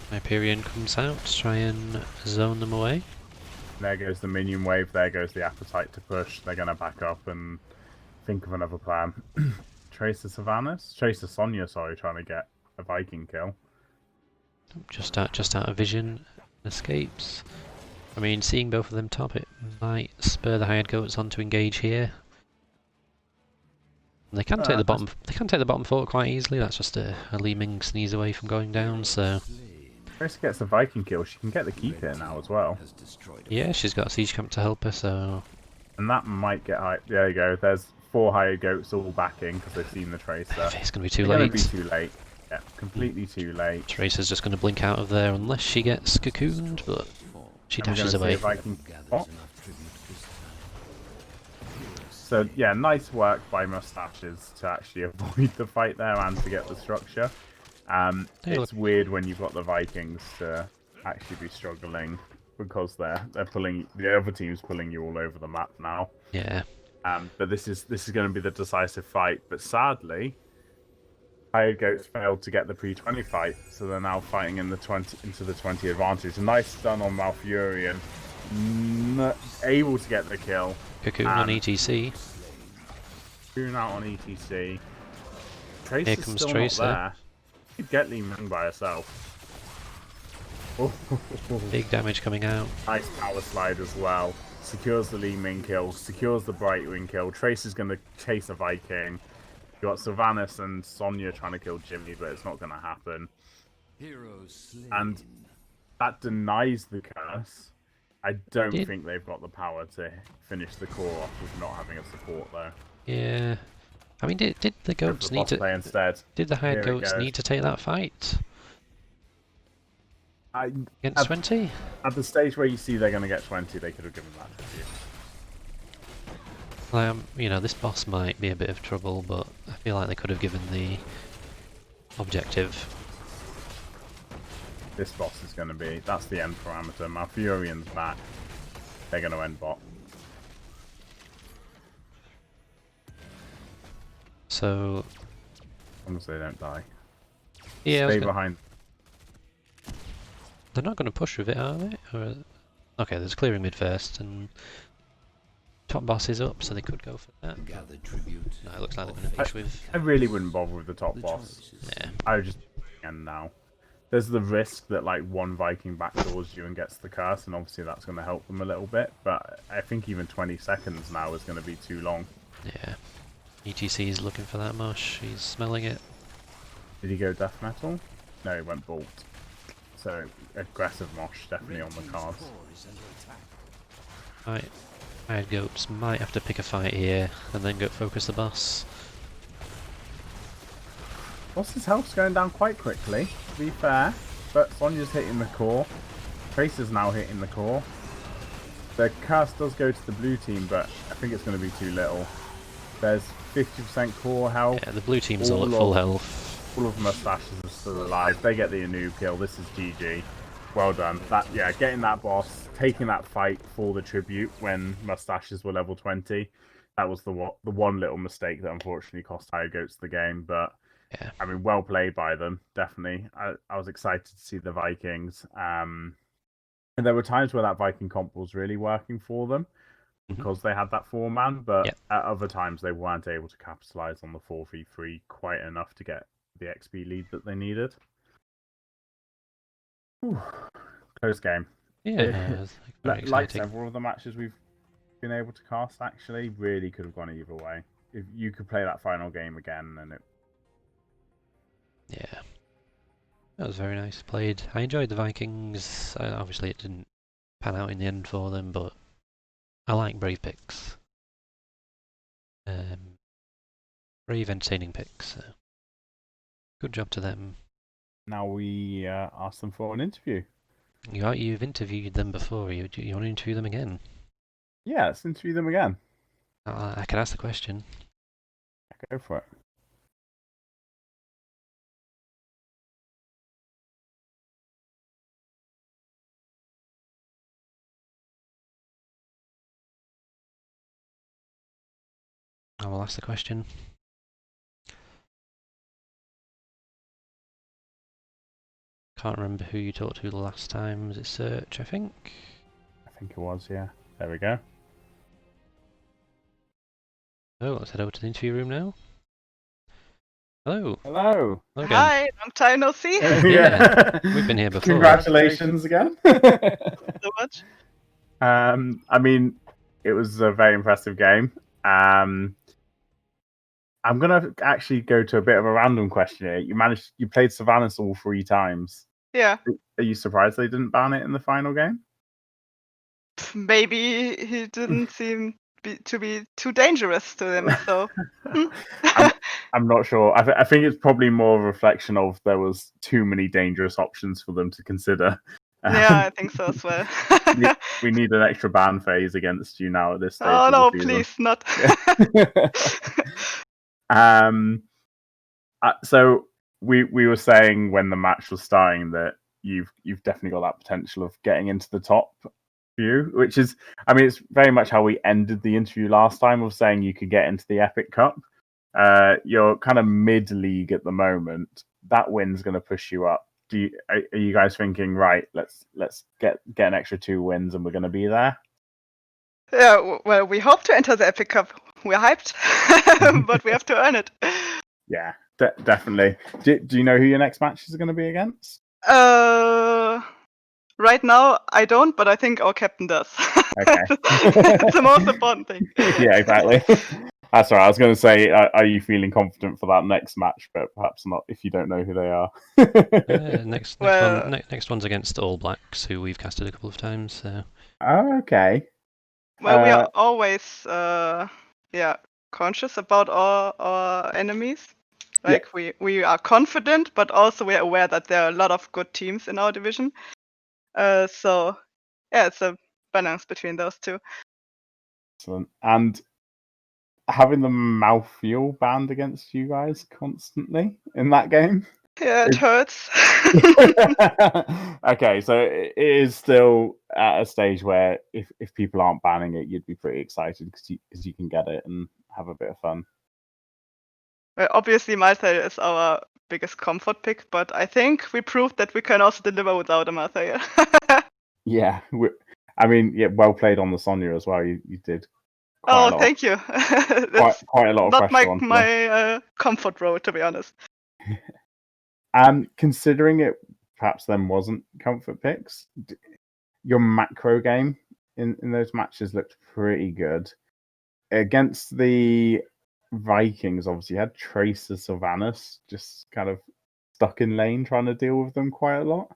Hyperion comes out to try and zone them away. There goes the minion wave, there goes the appetite to push. They're going to back up and think of another plan. Tracer Sylvanas? Tracer Sonya, sorry, trying to get a Viking kill. Just out of vision, escapes. I mean, seeing both of them top, it might spur the hired goats on to engage here. They can take the bottom. They can take the bottom fort quite easily. That's just a Li Ming sneeze away from going down. So Tracer gets a Viking kill. She can get the keep here now as well. yeah, she's got a siege camp to help her. So And that might get high. There you go. There's 4 hired goats all backing because they've seen the Tracer. it's going to be too It's going late. to be too late. Yeah, completely too late. Tracer's just going to blink out of there unless she gets cocooned, but she I'm gonna dashes see away. if I can... Oh. So yeah, nice work by Moustaches to actually avoid the fight there and to get the structure. It's weird when you've got the Vikings to actually be struggling because they're pulling, the other team's pulling you all over the map now. Yeah. But this is going to be the decisive fight. But sadly, hired goats failed to get the pre-20 fight, so they're now fighting in the 20 into the 20 advantage. A nice stun on Malfurion, able to get the kill. Cocoon on ETC. Cocoon out on ETC. Here Tracer's comes still Tracer. not there. You could get Li Ming by herself. Oh, Big damage coming out. nice power slide as well. Secures the Li Ming kill, secures the Brightwing kill. Tracer's going to chase a Viking. You got Sylvanas and Sonya trying to kill Jimmy, but it's not going to happen. And that denies the curse. I don't think they've got the power to finish the core off with not having a support though. Yeah. I mean, did the goats need to? Play instead. Did the hired Here it goats goes. need to take that fight against At 20? At the stage where you see they're going to get 20, they could have given that to you. You know, this boss might be a bit of trouble, but I feel like they could have given the objective. This boss is going to be, that's the end parameter. Malfurion's back. They're going to end bot. So As long as they don't die. yeah, Stay behind. they're not going to push with it, are they? Or, okay, there's clearing mid first, and top boss is up, so they could go for that. No, it looks like they're going to push with. I really wouldn't bother with the top boss. Yeah. I would just end now. There's the risk that like one Viking backdoors you and gets the curse, and obviously that's going to help them a little bit. But I think even 20 seconds now is going to be too long. Yeah. ETC is looking for that mush. He's smelling it. Did he go death metal? No, he went bolt. So aggressive mosh definitely on the cards. Right. Hired goats might have to pick a fight here and then go focus the boss. Boss's health's going down quite quickly, to be fair. But Sonya's hitting the core. Tracer's now hitting the core. The curse does go to the blue team, but I think it's going to be too little. There's 50% core health. Yeah, the blue team's all at full health. All of Moustaches are still alive. They get the Anu kill. This is GG. Well done. Getting that boss, taking that fight for the tribute when Moustaches were level 20, that was the one little mistake that unfortunately cost Hired Goats the game. But Yeah. I mean, well played by them, definitely. I was excited to see the Vikings. And there were times where that Viking comp was really working for them because they had that 4-man, but Yep. at other times they weren't able to capitalize on the 4v3 quite enough to get the XP lead that they needed. Whew. Close game. Yeah, it's very Like exciting. several of the matches we've been able to cast, actually, really could have gone either way. If you could play that final game again, and it. Yeah. That was very nice played. I enjoyed the Vikings. Obviously, it didn't pan out in the end for them, but I like brave picks. Brave, entertaining picks. So good job to them. Now we ask them for an interview. You've interviewed them before. You want to interview them again? Yeah, let's interview them again. I can ask the question. Go for it. I will ask the question. Can't remember who you talked to the last time. Was it Search, I think? I think it was, yeah. There we go. Oh, let's head over to the interview room now. Hello. Hello. Hello again. Hi, long time no see. Yeah, we've been here before. Congratulations again. So much. I mean, it was a very impressive game. I'm gonna actually go to a bit of a random question here. You played Sylvanas all 3 times. Yeah, Are you surprised they didn't ban it in the final game? maybe he didn't seem to be too dangerous to him. So I'm not sure. I think it's probably more a reflection of there was too many dangerous options for them to consider. yeah, I think so as well. We need an extra ban phase against you now at this stage Oh of no, the season. please not. So we were saying when the match was starting that you've definitely got that potential of getting into the top few, which is, I mean, it's very much how we ended the interview last time of saying you could get into the Epic Cup. You're kind of mid-league at the moment. That win's going to push you up. Are you guys thinking, right, let's get an extra 2 wins and we're going to be there? Yeah, well, we hope to enter the Epic Cup. We're hyped, but we have to earn it. Yeah, definitely. Do you know who your next match is going to be against? Right now, I don't, but I think our captain does. Okay. It's the most important thing. Yeah, exactly. That's right. I was going to say, are you feeling confident for that next match? But perhaps not if you don't know who they are. Next Well- next one's against All Blacks, who we've casted a couple of times. So Oh, okay. Well, we are always, conscious about our enemies. Like we are confident, but also we are aware that there are a lot of good teams in our division. So yeah, it's a balance between those two. Excellent. And having the mouthfeel banned against you guys constantly in that game. Yeah, it hurts. Okay, so it is still at a stage where if people aren't banning it, you'd be pretty excited because you can get it and have a bit of fun. Well, obviously, Malthael is our biggest comfort pick, but I think we proved that we can also deliver without a Malthael. Yeah, well played on the Sonya as well. You did. Oh, thank you. That's quite a lot of not pressure onto them. my comfort role, to be honest. Considering it perhaps then wasn't comfort picks, your macro game in those matches looked pretty good. Against the Vikings, obviously, you had Tracer Sylvanas just kind of stuck in lane trying to deal with them quite a lot.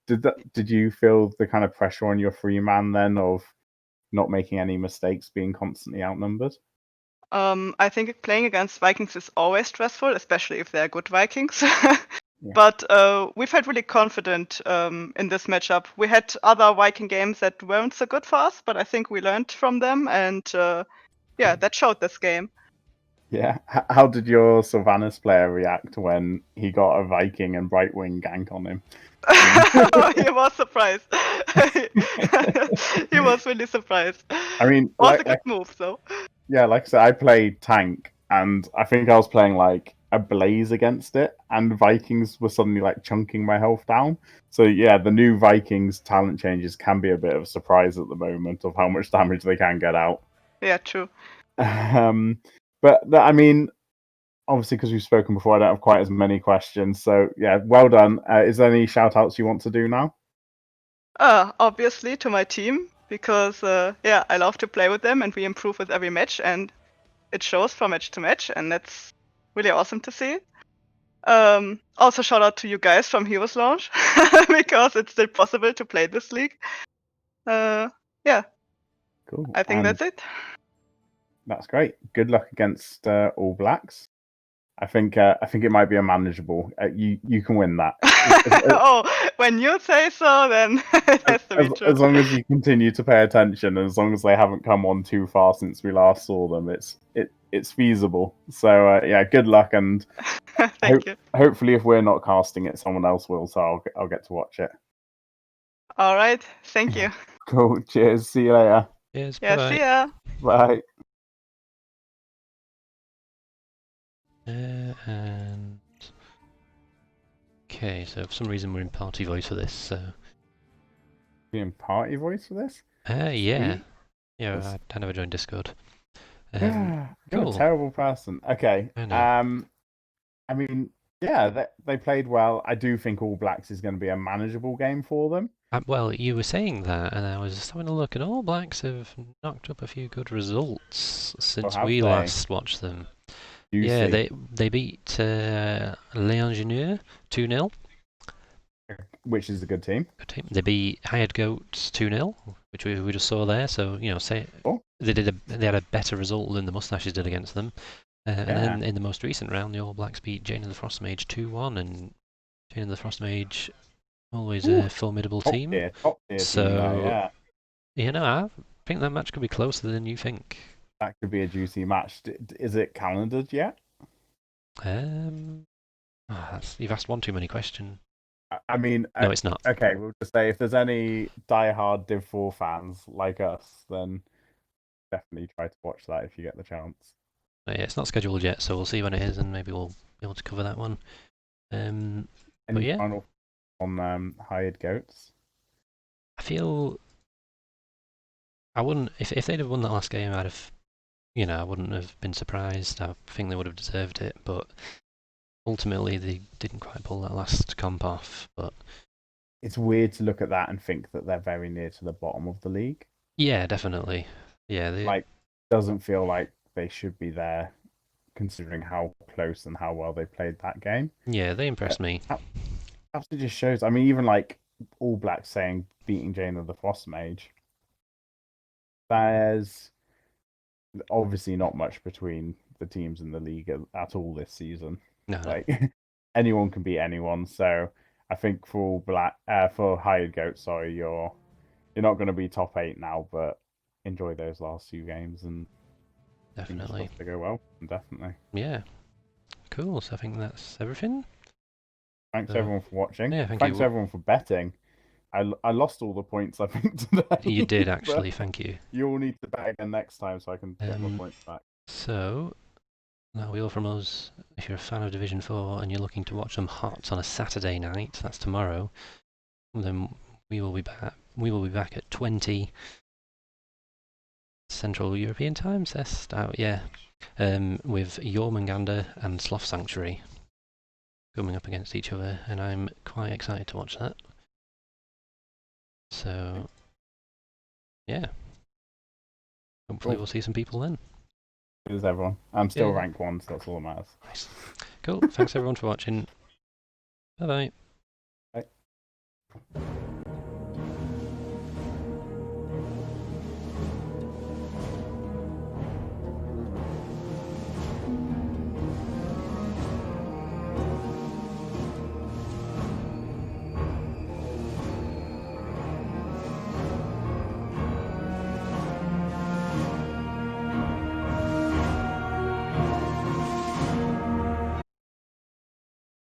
Did you feel the kind of pressure on your 3-man then of not making any mistakes, being constantly outnumbered? I think playing against Vikings is always stressful, especially if they're good Vikings. But we felt really confident in this matchup. We had other Viking games that weren't so good for us, but I think we learned from them, and that showed this game. Yeah. How did your Sylvanas player react when he got a Viking and Brightwing gank on him? He was surprised. He was really surprised. I mean, Was a good move, though. yeah, like I said, I played tank, and I think I was playing like a blaze against it, and Vikings were suddenly like chunking my health down. So yeah, the new Vikings talent changes can be a bit of a surprise at the moment of how much damage they can get out. Yeah, true. I mean, obviously, because we've spoken before, I don't have quite as many questions. So yeah, well done. Is there any shout outs you want to do now? Obviously to my team, because yeah, I love to play with them and we improve with every match and it shows from match to match and that's really awesome to see. Also shout out to you guys from Heroes Launch because it's still possible to play this league. Yeah, Cool. I think that's it. That's great. Good luck against All Blacks. I think it might be a manageable. You can win that. Oh, when you say so, then it has to be true. As long as you continue to pay attention, and as long as they haven't come on too far since we last saw them, it's feasible. So yeah, good luck, and Thank you. hopefully, if we're not casting it, someone else will. So I'll get to watch it. All right. Thank you. Cool. Cheers. See you later. Cheers. Yeah. Bye. See ya. Bye. And okay, so for some reason we're in party voice for this. So Being party voice for this? yeah, Sweet. yeah. I never joined Discord. You're Cool. a terrible person. Okay. I know. I mean, yeah, they played well. I do think All Blacks is going to be a manageable game for them. Well, you were saying that, and I was just having a look, and All Blacks have knocked up a few good results since have we they? last watched them. You Yeah, see, they beat L'Ingénieur 2-0. which is a good team. Good team. They beat Hired Goats 2-0, which we just saw there. So Oh. they had a better result than the Moustaches did against them. And then in the most recent round, the All Blacks beat Jane and the Frostmage 2-1, and Jane and the Frostmage always a formidable team. Top tier So team there, yeah. I think that match could be closer than you think. That could be a juicy match. Is it calendared yet? You've asked one too many questions. I mean, No, it's not. Okay, we'll just say if there's any diehard Div 4 fans like us, then definitely try to watch that if you get the chance. Yeah, it's not scheduled yet, so we'll see when it is, and maybe we'll be able to cover that one. But yeah, final on Hired Goats? I feel I wouldn't if they'd have won that last game. I wouldn't have been surprised. I think they would have deserved it, but ultimately they didn't quite pull that last comp off. But it's weird to look at that and think that they're very near to the bottom of the league. Yeah, definitely. Yeah, doesn't feel like they should be there, considering how close and how well they played that game. Yeah, they impressed me. Actually, just shows. I mean, even like All Blacks saying beating Jane of the Frost Mage. There's obviously not much between the teams in the league at all this season. No. Anyone can beat anyone. So I think for for Hired Goat, sorry, you're not going to be top 8 now, but enjoy those last few games and definitely to go well. Definitely. Yeah. Cool. So I think that's everything. Thanks everyone for watching. Yeah, thanks everyone for betting. I lost all the points, I think, today. You did, actually. Thank you. You all need to bet again next time so I can get my points back. So, that'll be all from us. If you're a fan of Division 4 and you're looking to watch them hot on a Saturday night, that's tomorrow, then we will be back. We will be back at 20 Central European time, with Jormungandr and Sloth Sanctuary coming up against each other, and I'm quite excited to watch that. So, yeah. Hopefully we'll see some people then. Cheers, everyone. I'm still rank 1, so that's all that matters. Nice. Cool. Thanks everyone for watching. Bye-bye. Bye.